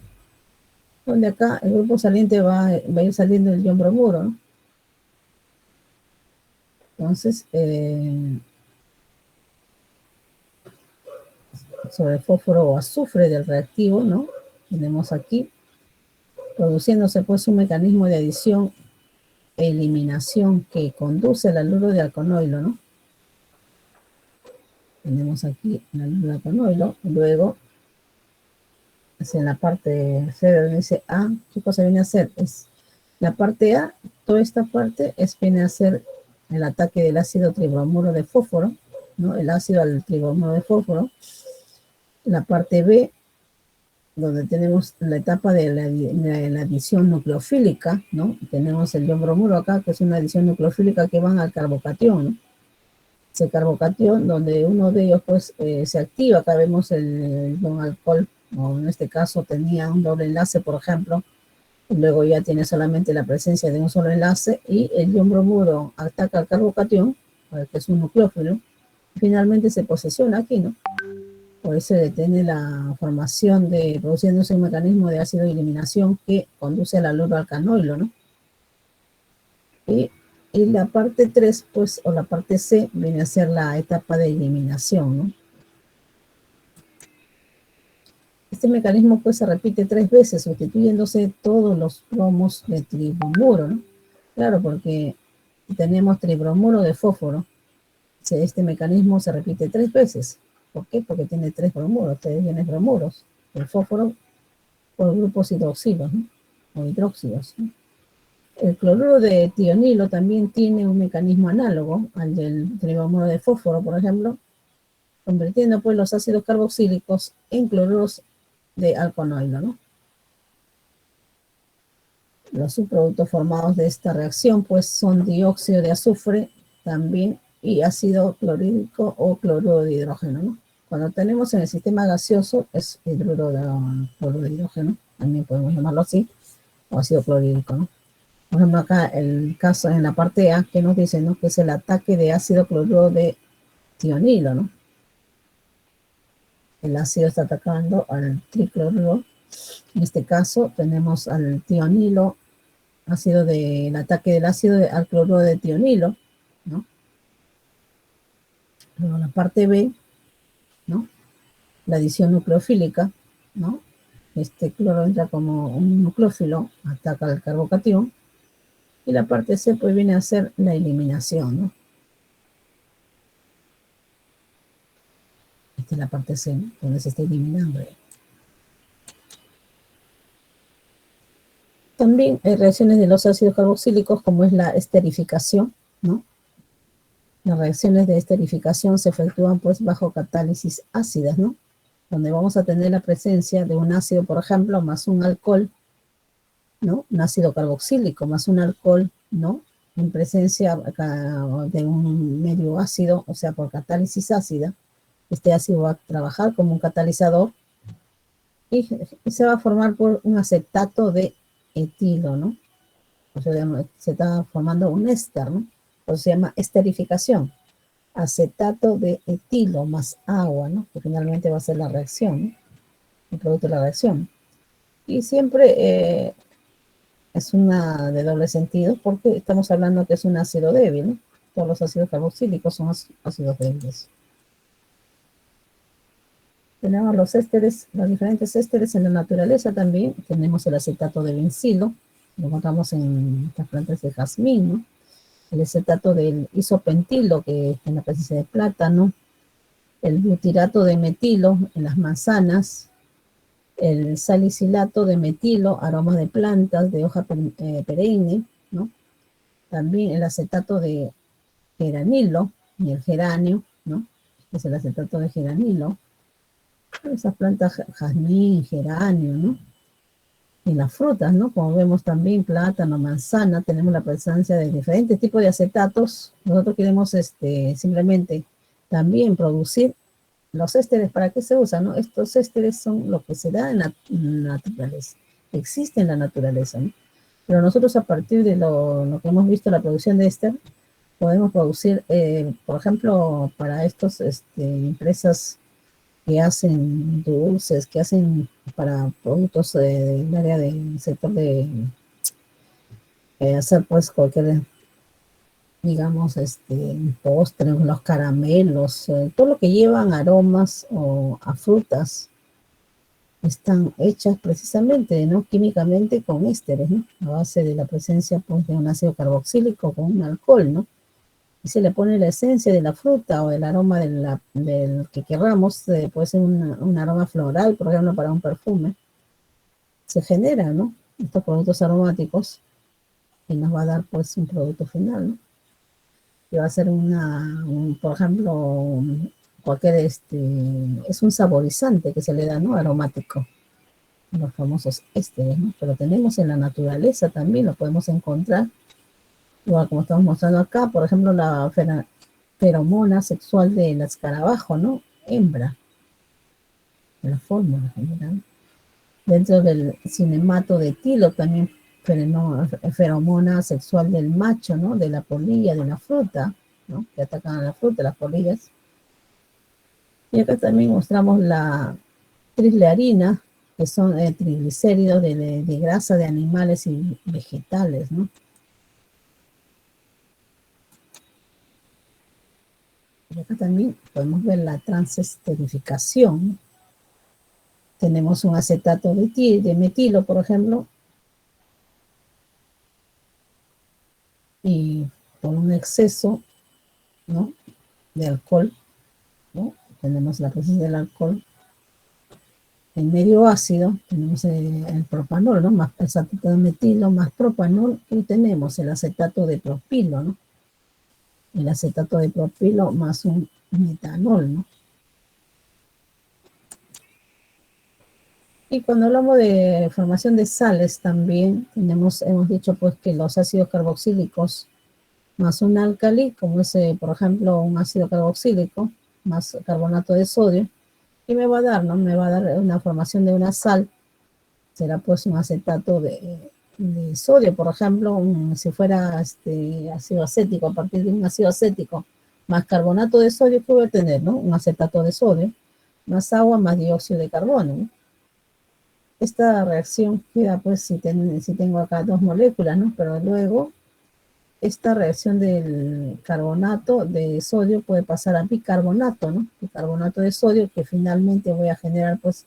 donde acá el grupo saliente va a ir saliendo el ion bromuro, ¿no? Entonces, sobre el fósforo o azufre del reactivo, ¿no? Tenemos aquí, produciéndose, pues, un mecanismo de adición e eliminación que conduce al haluro de alconoilo, ¿no? Tenemos aquí el haluro de alconoilo, luego es en la parte C donde dice A, ¿qué cosa viene a hacer? Es la parte A, toda esta parte viene a ser el ataque del ácido tribromuro de fósforo, ¿no? El ácido al tribromuro de fósforo. La parte B, donde tenemos la etapa de la adición nucleofílica, ¿no? Tenemos el ion bromuro acá, que es una adición nucleofílica que van al carbocatión, ¿no? Ese carbocatión, donde uno de ellos, pues, se activa. Acá vemos el ion alcohol, o en este caso tenía un doble enlace, por ejemplo, y luego ya tiene solamente la presencia de un solo enlace, y el ion bromuro ataca al carbocatión, que es un nucleófilo, y finalmente se posesiona aquí, ¿no? Por eso detiene la formación produciéndose un mecanismo de ácido de eliminación que conduce al haluro alcanoilo, ¿no? Y, y la parte 3, pues, o la parte C, viene a ser la etapa de eliminación, ¿no? Este mecanismo, pues, se repite 3 veces, sustituyéndose todos los bromos de tribromuro, ¿no? Claro, porque tenemos tribromuro de fósforo. Este mecanismo se repite 3 veces. ¿Por qué? Porque tiene 3 bromuros, 3 iones bromuros. El fósforo por grupos hidroxilos, ¿no? O hidróxidos, ¿no? El cloruro de tionilo también tiene un mecanismo análogo al del tribromuro de fósforo, por ejemplo, convirtiendo, pues, los ácidos carboxílicos en cloruros de alconoilo, ¿no? Los subproductos formados de esta reacción, pues, son dióxido de azufre también y ácido clorhídrico o cloruro de hidrógeno, ¿no? Cuando tenemos en el sistema gaseoso es cloruro de hidrógeno, también podemos llamarlo así, o ácido clorhídrico, ¿no? Por ejemplo, acá el caso en la parte A que nos dice, ¿no? Que es el ataque de ácido cloruro de tionilo, ¿no? El ácido está atacando al tricloruro. En este caso tenemos al tionilo, el ataque del ácido al cloruro de tionilo, ¿no? Luego la parte B, ¿no? la adición nucleofílica, ¿no? Este cloro entra como un nucleófilo, ataca al carbocatión, y la parte C pues viene a ser la eliminación, ¿no? Esta es la parte C, ¿no? Donde se está eliminando. También hay reacciones de los ácidos carboxílicos, como es la esterificación, ¿no? Las reacciones de esterificación se efectúan pues bajo catálisis ácidas, ¿no? Donde vamos a tener la presencia de un ácido, por ejemplo, más un alcohol, ¿no? Un ácido carboxílico más un alcohol, ¿no? En presencia de un medio ácido, o sea, por catálisis ácida, este ácido va a trabajar como un catalizador y se va a formar por un acetato de etilo, ¿no? O sea, se está formando un éster, ¿no? O se llama esterificación. Acetato de etilo más agua, ¿no? Que finalmente va a ser la reacción, ¿no? El producto de la reacción. Y siempre es una de doble sentido porque estamos hablando que es un ácido débil, ¿no? Todos los ácidos carboxílicos son ácidos débiles. Tenemos los ésteres, los diferentes ésteres en la naturaleza también. Tenemos el acetato de bencilo, lo encontramos en estas plantas de jazmín, ¿no? El acetato del isopentilo, que está en la presencia de plátano, el butirato de metilo en las manzanas, el salicilato de metilo, aromas de plantas de hoja perenne, ¿no? También el acetato de geranilo y el geranio, ¿no? Es el acetato de geranilo. Esas plantas, jazmín, geranio, ¿no? Y las frutas, ¿no? Como vemos también, plátano, manzana, tenemos la presencia de diferentes tipos de acetatos. Nosotros queremos simplemente también producir los ésteres. ¿Para qué se usan, no? Estos ésteres son lo que se da en la naturaleza, existe en la naturaleza, ¿no? Pero nosotros a partir de lo que hemos visto, la producción de éster, podemos producir, por ejemplo, para estas empresas que hacen dulces, que hacen para productos del área del sector de hacer pues cualquier, digamos, postres, los caramelos, todo lo que llevan aromas o a frutas, están hechas precisamente, ¿no? Químicamente con ésteres, ¿no? A base de la presencia pues, de un ácido carboxílico con un alcohol, ¿no? Y se le pone la esencia de la fruta o el aroma del que querramos, puede ser un aroma floral, por ejemplo, para un perfume. Se genera, ¿no? Estos productos aromáticos y nos va a dar pues un producto final, ¿no? Que va a ser por ejemplo, cualquier, es un saborizante que se le da, ¿no? Aromático, los famosos ésteres, ¿no? Pero tenemos en la naturaleza también, lo podemos encontrar, igual como estamos mostrando acá, por ejemplo, la feromona sexual del escarabajo, ¿no? Hembra, la fórmula general. Dentro del cinemato de etilo también feromona sexual del macho, ¿no? De la polilla, de la fruta, ¿no? Que atacan a la fruta, las polillas. Y acá también mostramos la trislearina, que son triglicéridos de grasa de animales y vegetales, ¿no? Y acá también podemos ver la transesterificación. Tenemos un acetato de metilo, por ejemplo, y por un exceso, ¿no? De alcohol, ¿no? Tenemos la presencia del alcohol en medio ácido, tenemos el propanol, ¿no? Más el acetato de metilo, más propanol, y tenemos el acetato de propilo, ¿no? El acetato de propilo más un metanol, ¿no? Y cuando hablamos de formación de sales también hemos dicho pues que los ácidos carboxílicos más un álcali, como es por ejemplo un ácido carboxílico, más carbonato de sodio, y me va a dar, ¿no? Me va a dar una formación de una sal, será pues un acetato de sodio, por ejemplo, si fuera ácido acético, a partir de un ácido acético más carbonato de sodio, ¿qué voy a tener, no? Un acetato de sodio, más agua, más dióxido de carbono, ¿no? Esta reacción queda, pues, si tengo acá dos moléculas, ¿no? Pero luego esta reacción del carbonato de sodio puede pasar a bicarbonato, ¿no? Bicarbonato de sodio, que finalmente voy a generar, pues,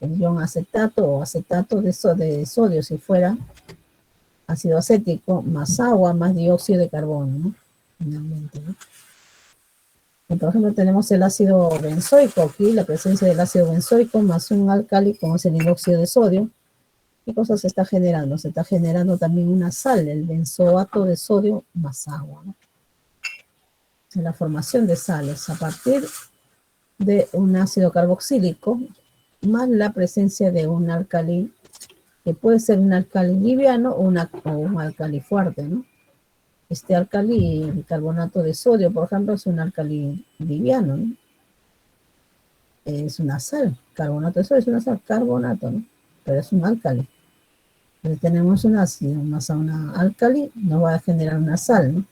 el ion acetato o acetato de sodio, si fuera ácido acético, más agua, más dióxido de carbono, ¿no? Finalmente, ¿no? Y por ejemplo, tenemos el ácido benzoico aquí, la presencia del ácido benzoico más un álcali, como es el hidróxido de sodio. ¿Qué cosa se está generando? Se está generando también una sal, el benzoato de sodio más agua, ¿no? La formación de sales a partir de un ácido carboxílico más la presencia de un álcali, que puede ser un álcali liviano o un álcali fuerte, ¿no? Este álcali, el carbonato de sodio, por ejemplo, es un álcali liviano, ¿no? Es una sal, carbonato de sodio es una sal, carbonato, ¿no? Pero es un álcali. Entonces tenemos un ácido más a una álcali, nos va a generar una sal, ¿no?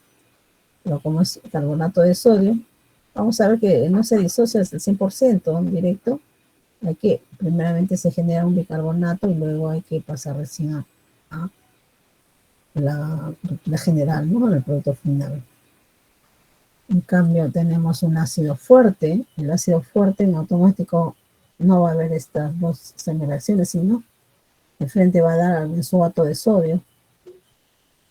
Pero como es carbonato de sodio, vamos a ver que no se disocia al 100% directo. Hay que, primeramente se genera un bicarbonato y luego hay que pasar recién a la general, ¿no? El producto final. En cambio, tenemos un ácido fuerte. El ácido fuerte en automático no va a haber estas dos reacciones, sino de frente va a dar al benzoato de sodio.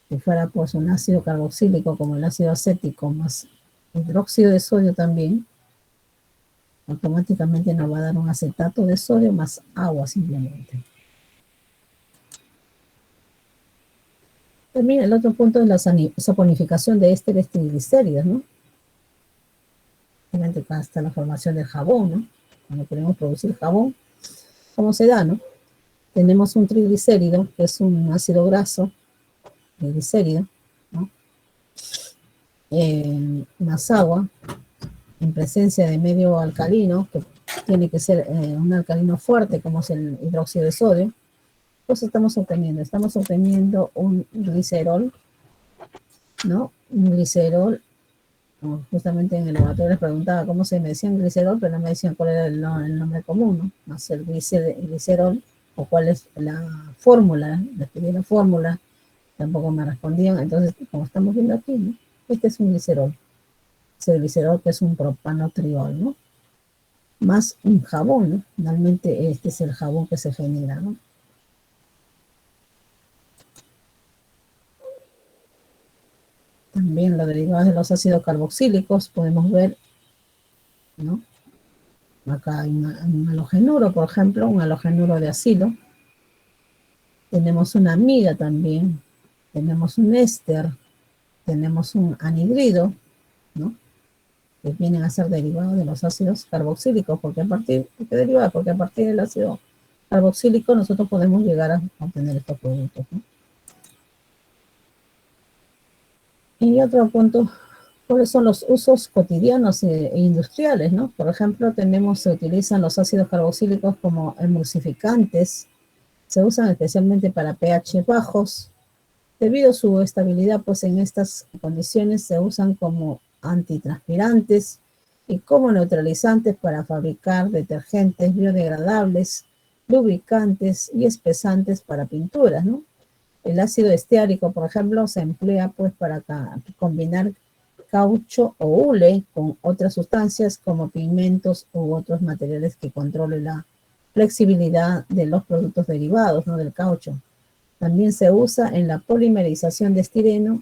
Si fuera pues un ácido carboxílico como el ácido acético más hidróxido de sodio también, automáticamente nos va a dar un acetato de sodio más agua simplemente. También el otro punto es la saponificación de ésteres triglicéridos, ¿no? Obviamente acá está la formación del jabón, ¿no? Cuando queremos producir jabón, ¿cómo se da, no? Tenemos un triglicérido, que es un ácido graso, triglicérido, ¿no? Más agua, en presencia de medio alcalino, que tiene que ser un alcalino fuerte, como es el hidróxido de sodio. Pues estamos obteniendo un glicerol, ¿no? Un glicerol, justamente en el laboratorio les preguntaba cómo se me decían glicerol, pero no me decían cuál era el nombre común, ¿no? Más el glicerol, o cuál es la fórmula, les pedí la fórmula, tampoco me respondían. Entonces, como estamos viendo aquí, ¿no? Este es un glicerol. Ese glicerol que es un propanotriol, ¿no? Más un jabón, ¿no? Finalmente este es el jabón que se genera, ¿no? También los derivados de los ácidos carboxílicos podemos ver, ¿no? Acá hay un halogenuro, por ejemplo, un halogenuro de acilo. Tenemos una amiga también, tenemos un éster, tenemos un anhidrido, ¿no? Que vienen a ser derivados de los ácidos carboxílicos. ¿Por qué derivado? Porque a partir del ácido carboxílico nosotros podemos llegar a obtener estos productos, ¿no? Y otro punto, ¿cuáles son los usos cotidianos e industriales, ¿no? Por ejemplo, se utilizan los ácidos carboxílicos como emulsificantes, se usan especialmente para pH bajos. Debido a su estabilidad, pues en estas condiciones se usan como antitranspirantes y como neutralizantes para fabricar detergentes biodegradables, lubricantes y espesantes para pinturas, ¿no? El ácido esteárico, por ejemplo, se emplea pues para combinar caucho o hule con otras sustancias como pigmentos u otros materiales que controlen la flexibilidad de los productos derivados, ¿no? Del caucho. También se usa en la polimerización de estireno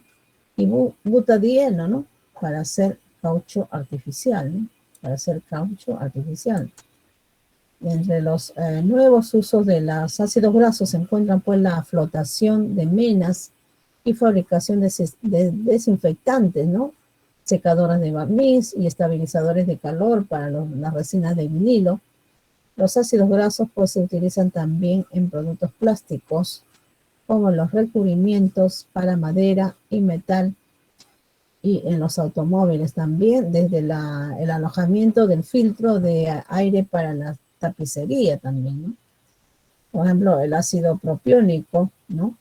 y butadieno, ¿no? Para hacer caucho artificial, ¿no? Para hacer caucho artificial. Entre los nuevos usos de los ácidos grasos se encuentran pues la flotación de menas y fabricación de desinfectantes, ¿no? Secadoras de barniz y estabilizadores de calor para las resinas de vinilo. Los ácidos grasos pues se utilizan también en productos plásticos como los recubrimientos para madera y metal, y en los automóviles también, desde el alojamiento del filtro de aire para la tapicería también, ¿no? Por ejemplo, el ácido propiónico, ¿no?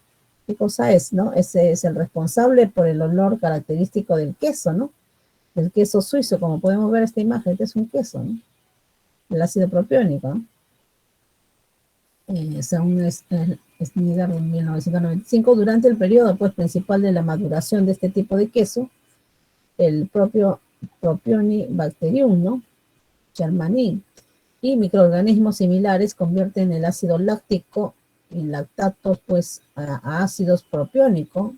¿Qué cosa es, no? Ese es el responsable por el olor característico del queso, ¿no? El queso suizo, como podemos ver esta imagen, este es un queso, ¿no? El ácido propiónico, ¿no? según Snyder en 1995, durante el periodo pues, principal de la maduración de este tipo de queso, el propio Propionibacterium, ¿no? Germani, y microorganismos similares convierten el ácido láctico y lactatos pues, a ácidos propiónico,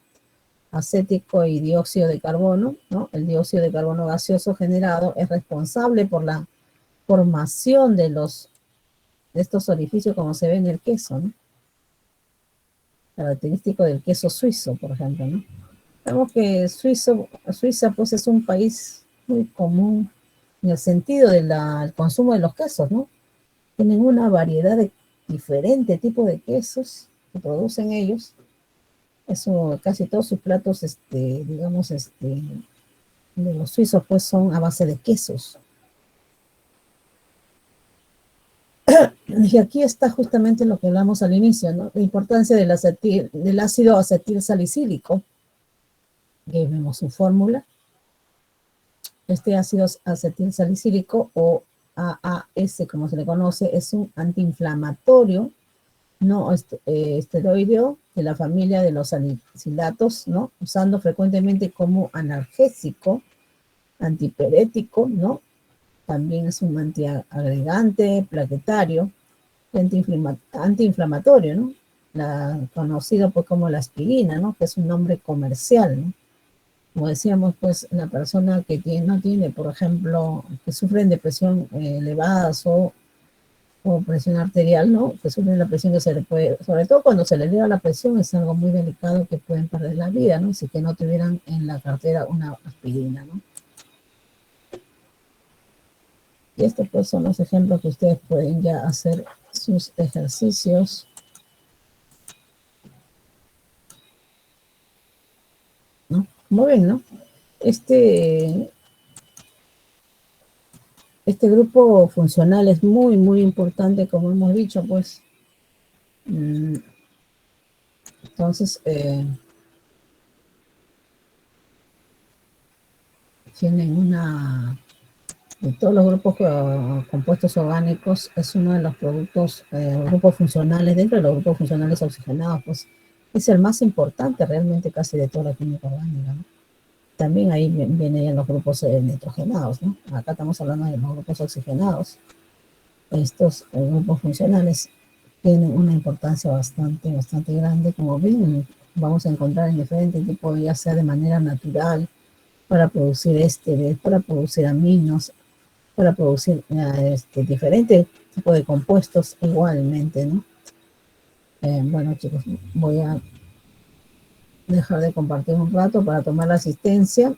acético y dióxido de carbono, ¿no? El dióxido de carbono gaseoso generado es responsable por la formación de estos orificios como se ve en el queso, ¿no? Característico del queso suizo, por ejemplo, ¿no? Vemos que Suiza pues es un país muy común en el sentido del consumo de los quesos, ¿no? Tienen una variedad de diferentes tipos de quesos que producen ellos. Eso, casi todos sus platos, digamos, de los suizos, pues son a base de quesos. Y aquí está justamente lo que hablamos al inicio, ¿no? La importancia del ácido acetil salicílico, que vemos su fórmula. Este ácido acetil salicílico, o AAS, como se le conoce, es un antiinflamatorio no esteroideo de la familia de los salicilatos, ¿no? Usando frecuentemente como analgésico, antipirético, ¿no? También es un antiagregante, plaquetario, antiinflamatorio, ¿no? Conocido pues como la aspirina, ¿no? Que es un nombre comercial, ¿no? Como decíamos, pues la persona que no tiene, por ejemplo, que sufren de presión elevada o presión arterial, ¿no? Que sufren la presión que se le puede, sobre todo cuando se le eleva la presión, es algo muy delicado que pueden perder la vida, ¿no? Si que no tuvieran en la cartera una aspirina, ¿no? Y estos pues son los ejemplos que ustedes pueden ya hacer sus ejercicios. ¿No? Como ven, ¿no? Este, este grupo funcional es muy, muy importante, como hemos dicho, pues. Entonces, tienen de todos los grupos compuestos orgánicos, es uno de los grupos funcionales, dentro de los grupos funcionales oxigenados, pues es el más importante realmente casi de toda la química orgánica, ¿no? También ahí vienen los grupos nitrogenados, ¿no? Acá estamos hablando de los grupos oxigenados. Estos grupos funcionales tienen una importancia bastante, bastante grande. Como ven, vamos a encontrar en diferentes tipos, ya sea de manera natural, para producir para producir aminos, para producir diferentes tipos de compuestos igualmente, ¿no? Bueno, chicos, voy a dejar de compartir un rato para tomar la asistencia.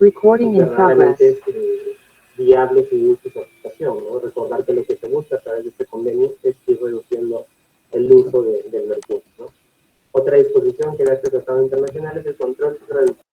Recording in progress. Viable su uso y su aplicación, ¿no? Recordar que lo que se busca a través de este convenio es ir reduciendo el uso del mercurio, ¿no? Otra disposición que da este tratado internacional es el control y reducción.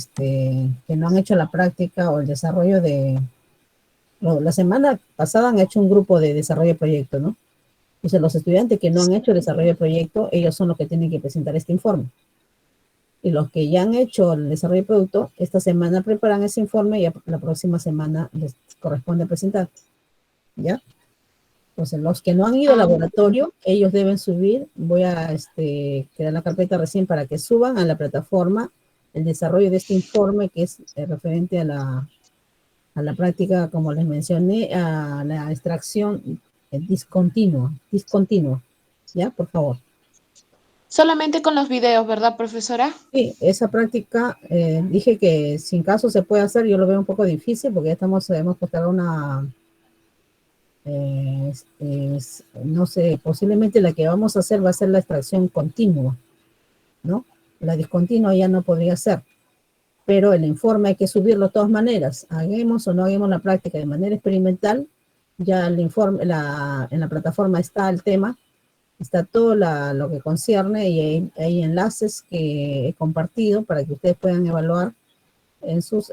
Que no han hecho la práctica o el desarrollo de... La semana pasada han hecho un grupo de desarrollo de proyecto, ¿no? Entonces, los estudiantes que no han hecho el desarrollo de proyecto, ellos son los que tienen que presentar este informe. Y los que ya han hecho el desarrollo de producto, esta semana preparan ese informe y la próxima semana les corresponde presentar. ¿Ya? Entonces, los que no han ido al laboratorio, ellos deben subir. Voy a crear la carpeta recién para que suban a la plataforma el desarrollo de este informe que es referente a la práctica, como les mencioné, a la extracción discontinua. ¿Ya? Por favor. Solamente con los videos, ¿verdad, profesora? Sí, esa práctica, dije que sin caso se puede hacer, yo lo veo un poco difícil porque ya hemos postergado una, no sé, posiblemente la que vamos a hacer va a ser la extracción continua, ¿no? La discontinua ya no podría ser, pero el informe hay que subirlo de todas maneras, hagamos o no hagamos la práctica de manera experimental, ya el informe, en la plataforma está el tema, está todo lo que concierne y hay enlaces que he compartido para que ustedes puedan evaluar en sus,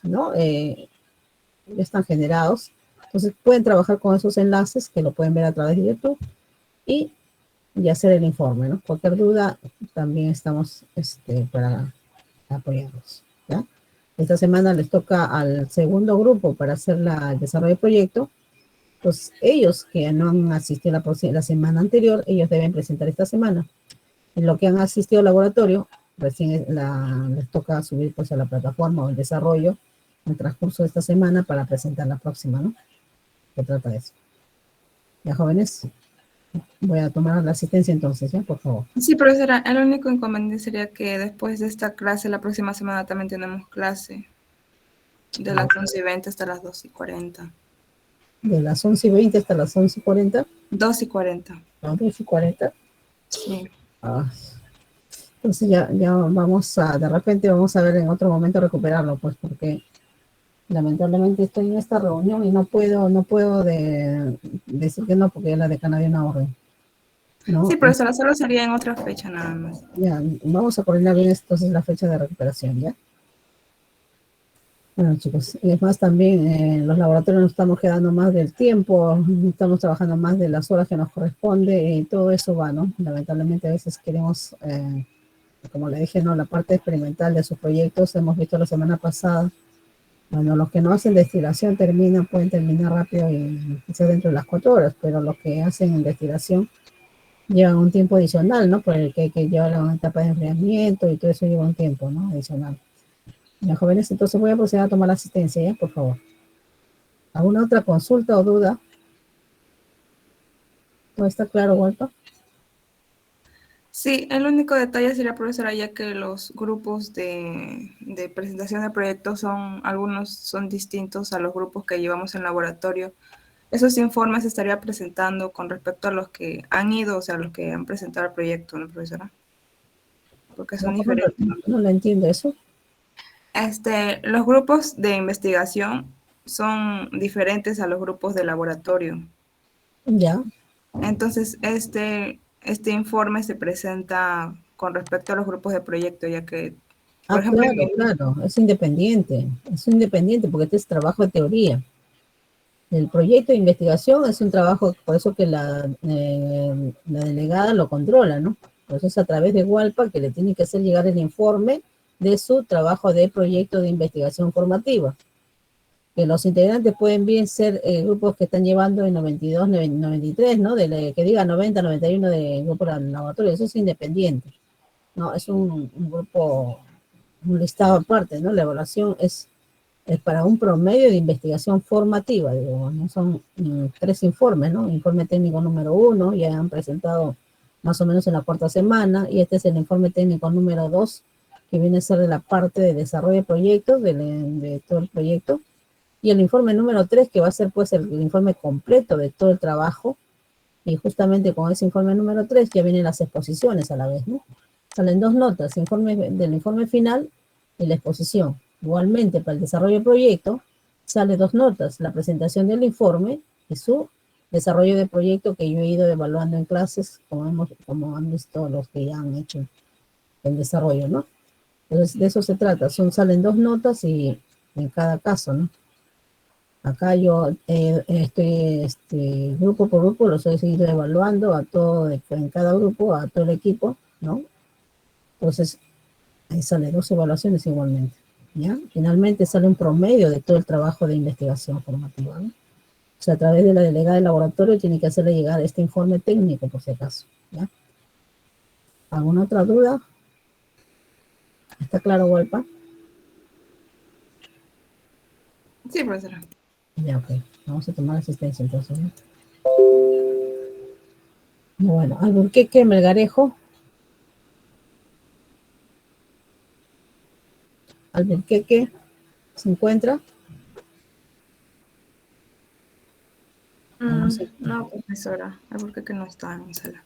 ¿no? Ya están generados. Entonces pueden trabajar con esos enlaces que lo pueden ver a través de YouTube y hacer el informe, ¿no? Cualquier duda también estamos para apoyarlos, ¿ya? Esta semana les toca al segundo grupo para hacer el desarrollo del proyecto. Pues ellos que no han asistido la semana anterior, ellos deben presentar esta semana. En lo que han asistido al laboratorio, recién les toca subir pues a la plataforma o el desarrollo en el transcurso de esta semana para presentar la próxima, ¿no? Se trata de eso. Ya, jóvenes, voy a tomar la asistencia entonces, ¿ya? Por favor. Sí, profesora, el único inconveniente sería que después de esta clase, la próxima semana también tenemos clase de las 11:20 hasta las 2:40. De las 11:20 hasta las 11:40. 2:40. No, 2:40. Sí. Ah, entonces ya vamos de repente vamos a ver en otro momento recuperarlo, pues porque lamentablemente estoy en esta reunión y no puedo decir que no, porque ya la decana dio una orden, ¿no? Sí, profesora, solo sería en otra fecha nada más. Ya, vamos a coordinar bien entonces la fecha de recuperación, ¿ya? Bueno, chicos, y es más también en los laboratorios nos estamos quedando más del tiempo, estamos trabajando más de las horas que nos corresponde y todo eso va, ¿no? Lamentablemente a veces queremos, como le dije, ¿no? La parte experimental de sus proyectos, hemos visto la semana pasada. Bueno, los que no hacen destilación pueden terminar rápido y quizás dentro de las 4 horas, pero los que hacen destilación llevan un tiempo adicional, ¿no? Por el que hay que llevar una etapa de enfriamiento y todo eso lleva un tiempo, ¿no? Adicional. Ya, jóvenes, entonces voy a proceder a tomar la asistencia, ¿ya? Por favor. ¿Alguna otra consulta o duda? ¿Todo está claro, Walter? Sí, el único detalle sería, profesora, ya que los grupos de presentación de proyectos algunos son distintos a los grupos que llevamos en laboratorio. Esos informes se estaría presentando con respecto a los que han ido, o sea, los que han presentado el proyecto, ¿no, profesora? Porque son diferentes. No lo entiendo eso. Los grupos de investigación son diferentes a los grupos de laboratorio. Ya. Entonces, este informe se presenta con respecto a los grupos de proyecto, ya que, por ejemplo, claro, es independiente porque este es trabajo de teoría. El proyecto de investigación es un trabajo, por eso que la delegada lo controla, ¿no? Por eso es a través de Hualpa que le tiene que hacer llegar el informe de su trabajo de proyecto de investigación formativa. Que los integrantes pueden bien ser grupos que están llevando en 92, 93, ¿no? Que diga 90, 91 de grupo de laboratorio, eso es independiente. No, es un grupo, un listado aparte, ¿no? La evaluación es para un promedio de investigación formativa, digo, ¿no? Son 3 informes, ¿no? Informe técnico número 1, ya han presentado más o menos en la 4ª semana, y este es el informe técnico número 2, que viene a ser de la parte de desarrollo de proyectos, de todo el proyecto, y el informe número 3, que va a ser pues el informe completo de todo el trabajo, y justamente con ese informe número 3 ya vienen las exposiciones a la vez, ¿no? Salen 2 notas, del informe final y la exposición. Igualmente, para el desarrollo del proyecto, sale 2 notas, la presentación del informe y su desarrollo de proyecto que yo he ido evaluando en clases, como han visto los que ya han hecho el desarrollo, ¿no? Entonces, de eso se trata, salen 2 notas y en cada caso, ¿no? Acá yo estoy grupo por grupo, los he seguido evaluando en cada grupo, a todo el equipo, ¿no? Entonces, ahí sale 2 evaluaciones igualmente, ¿ya? Finalmente sale un promedio de todo el trabajo de investigación formativa, ¿no? O sea, a través de la delegada del laboratorio tiene que hacerle llegar este informe técnico, por si acaso, ¿ya? ¿Alguna otra duda? ¿Está claro, Hualpa? Sí, profesora. Ya, ok. Vamos a tomar asistencia entonces, ¿no? Bueno, Alburquerque, Melgarejo. Alburquerque, ¿se encuentra? Vamos a... No, profesora, porque que no está en sala.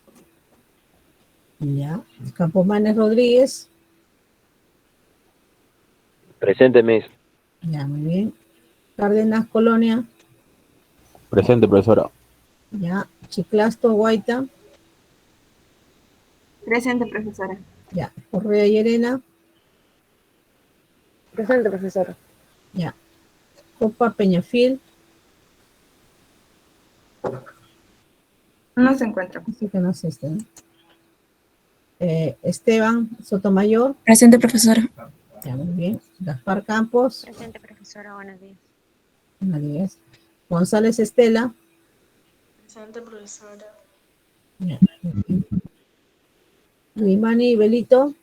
Ya. Campomanes Rodríguez. Presente, Miss. Ya, muy bien. Cárdenas Colonia. Presente, profesora. Ya. Chiclasto Guaita. Presente, profesora. Ya. Correa Llerena. Presente, profesora. Ya. Copa Peñafiel. No se encuentra. Así que no asiste, ¿no? Esteban Sotomayor. Presente, profesora. Ya, muy bien. Gaspar Campos. Presente, profesora. Buenos días. Buenos días. González Estela. Presente, profesora. Ya, muy bien. Limani Belito.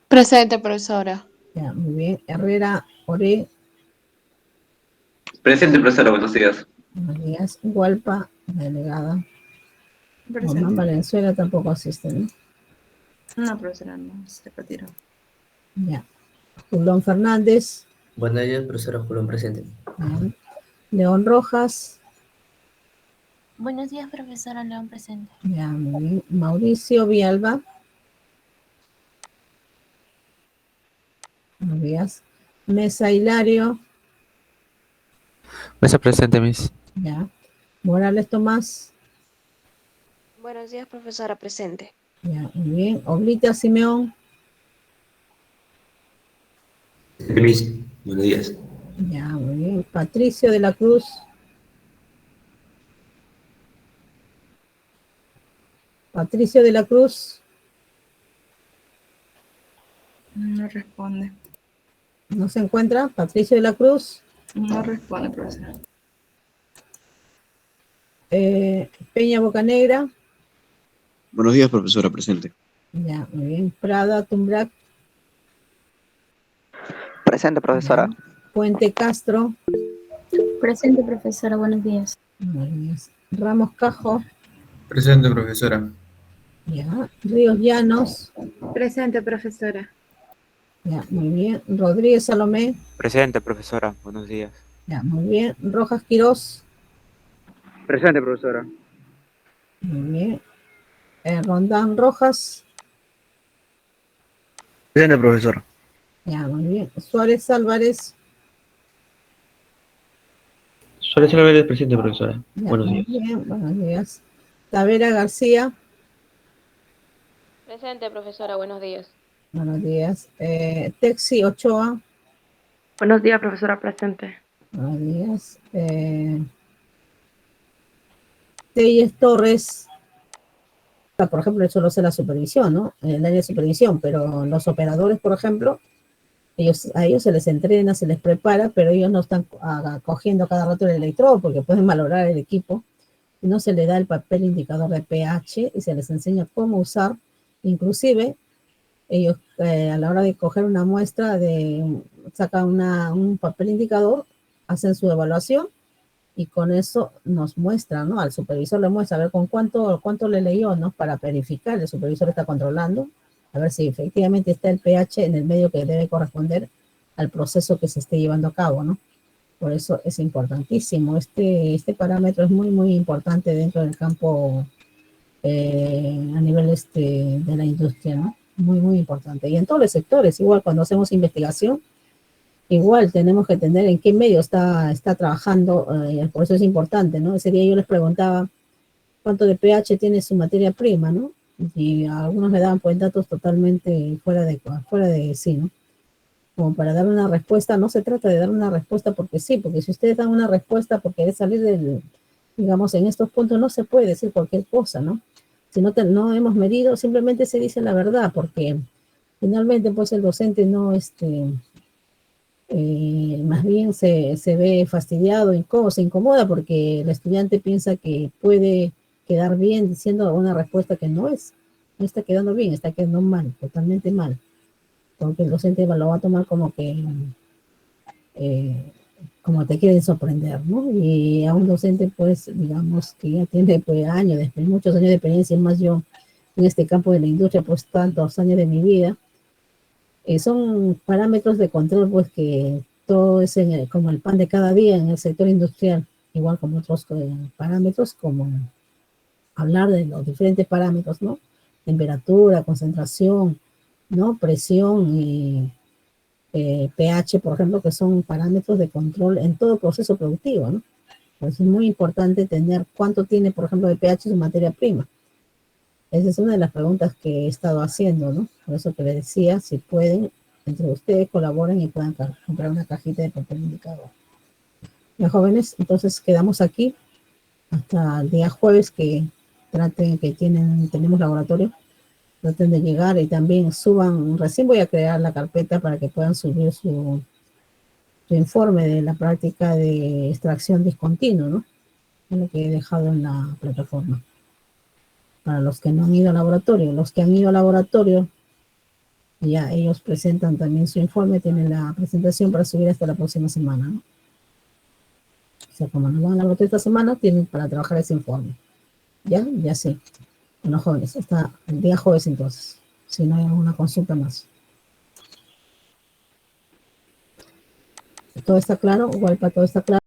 Presente, profesora. Ya, muy bien. Herrera Ore. Presente, profesora, buenos días. Buenos días. Hualpa, delegada. Román Presente. Valenzuela tampoco asiste, ¿no? No, profesora, no se retiró. Ya. Julón Fernández. Buenos días, profesora Julón, presente. Ya. León Rojas. Buenos días, profesora. León, presente. Ya, muy bien. Mauricio Villalba. Buenos días. Mesa Hilario. Mesa presente, Miss. Ya. Morales Tomás. Buenos días, profesora. Presente. Ya, muy bien. Oblita Simeón. Miss, buenos días. Ya, muy bien. Patricio de la Cruz. Patricio de la Cruz. No responde. ¿No se encuentra? Patricio de la Cruz. No responde, profesora. Peña Bocanegra. Buenos días, profesora, presente. Ya, muy bien. Prada Tumbrac. Presente, profesora. Ya. Puente Castro. Presente, profesora. Buenos días. Buenos días. Ramos Cajo. Presente, profesora. Ya. Ríos Llanos. Presente, profesora. Ya, muy bien. Rodríguez Salomé. Presente, profesora. Buenos días. Ya, muy bien. Rojas Quirós. Presente, profesora. Muy bien. Rondán Rojas. Presente, profesora. Ya, muy bien. Suárez Álvarez. Suárez Álvarez, presente, profesora. Ya, Buenos muy días. bien. Buenos días. Tavera García. Presente, profesora. Buenos días. Buenos días. Texi Ochoa. Buenos días, profesora. Presente. Buenos días. Telles Torres. Por ejemplo, eso lo hace la supervisión, ¿no? El área de supervisión, pero los operadores, por ejemplo, a ellos se les entrena, se les prepara, pero ellos no están cogiendo cada rato el electrodo porque pueden malograr el equipo. Y no se les da el papel indicador de pH y se les enseña cómo usar. Inclusive, ellos a la hora de coger una muestra, sacan un papel indicador, hacen su evaluación y con eso nos muestra, ¿no? Al supervisor le muestra, a ver con cuánto le leyó, ¿no? Para verificar, el supervisor está controlando, a ver si efectivamente está el pH en el medio que debe corresponder al proceso que se esté llevando a cabo, ¿no? Por eso es importantísimo. Este parámetro es muy, muy importante dentro del campo a nivel de la industria, ¿no? Muy, muy importante. Y en todos los sectores, igual cuando hacemos investigación, igual tenemos que entender en qué medio está trabajando, por eso es importante, ¿no? Ese día yo les preguntaba cuánto de pH tiene su materia prima, ¿no? Y a algunos me daban pues datos totalmente fuera de sí, ¿no? Como para dar una respuesta, no se trata de dar una respuesta porque sí, porque si ustedes dan una respuesta porque es salir digamos, en estos puntos no se puede decir cualquier cosa, ¿no? Si no hemos medido, simplemente se dice la verdad, porque finalmente pues el docente no, más bien se ve fastidiado, se incomoda porque el estudiante piensa que puede quedar bien diciendo una respuesta que no está quedando bien, está quedando mal, totalmente mal. porque el docente lo va a tomar como que, como te quieren sorprender, ¿no? Y a un docente, pues, digamos, que ya tiene pues, muchos años de experiencia, más yo en este campo de la industria, pues, tantos años de mi vida, son parámetros de control, pues, que todo es como el pan de cada día en el sector industrial, igual como otros parámetros, como hablar de los diferentes parámetros, ¿no? Temperatura, concentración, ¿no? Presión y pH, por ejemplo, que son parámetros de control en todo proceso productivo, ¿no? Pues es muy importante tener cuánto tiene, por ejemplo, de pH su materia prima. Esa es una de las preguntas que he estado haciendo, ¿no? Por eso que les decía, si pueden, entre ustedes colaboren y puedan comprar una cajita de papel indicador. Ya, jóvenes, entonces quedamos aquí hasta el día jueves que traten, que tenemos laboratorio, traten de llegar y también suban, recién voy a crear la carpeta para que puedan subir su informe de la práctica de extracción discontinua, ¿no? Es lo que he dejado en la plataforma. Para los que no han ido al laboratorio, los que han ido al laboratorio, ya ellos presentan también su informe, tienen la presentación para subir hasta la próxima semana, ¿no? O sea, como no van al laboratorio esta semana, tienen para trabajar ese informe. ¿Ya? Ya sí. Bueno, jóvenes, hasta el día jueves entonces, si no hay alguna consulta más. ¿Todo está claro? Igual para todo está claro.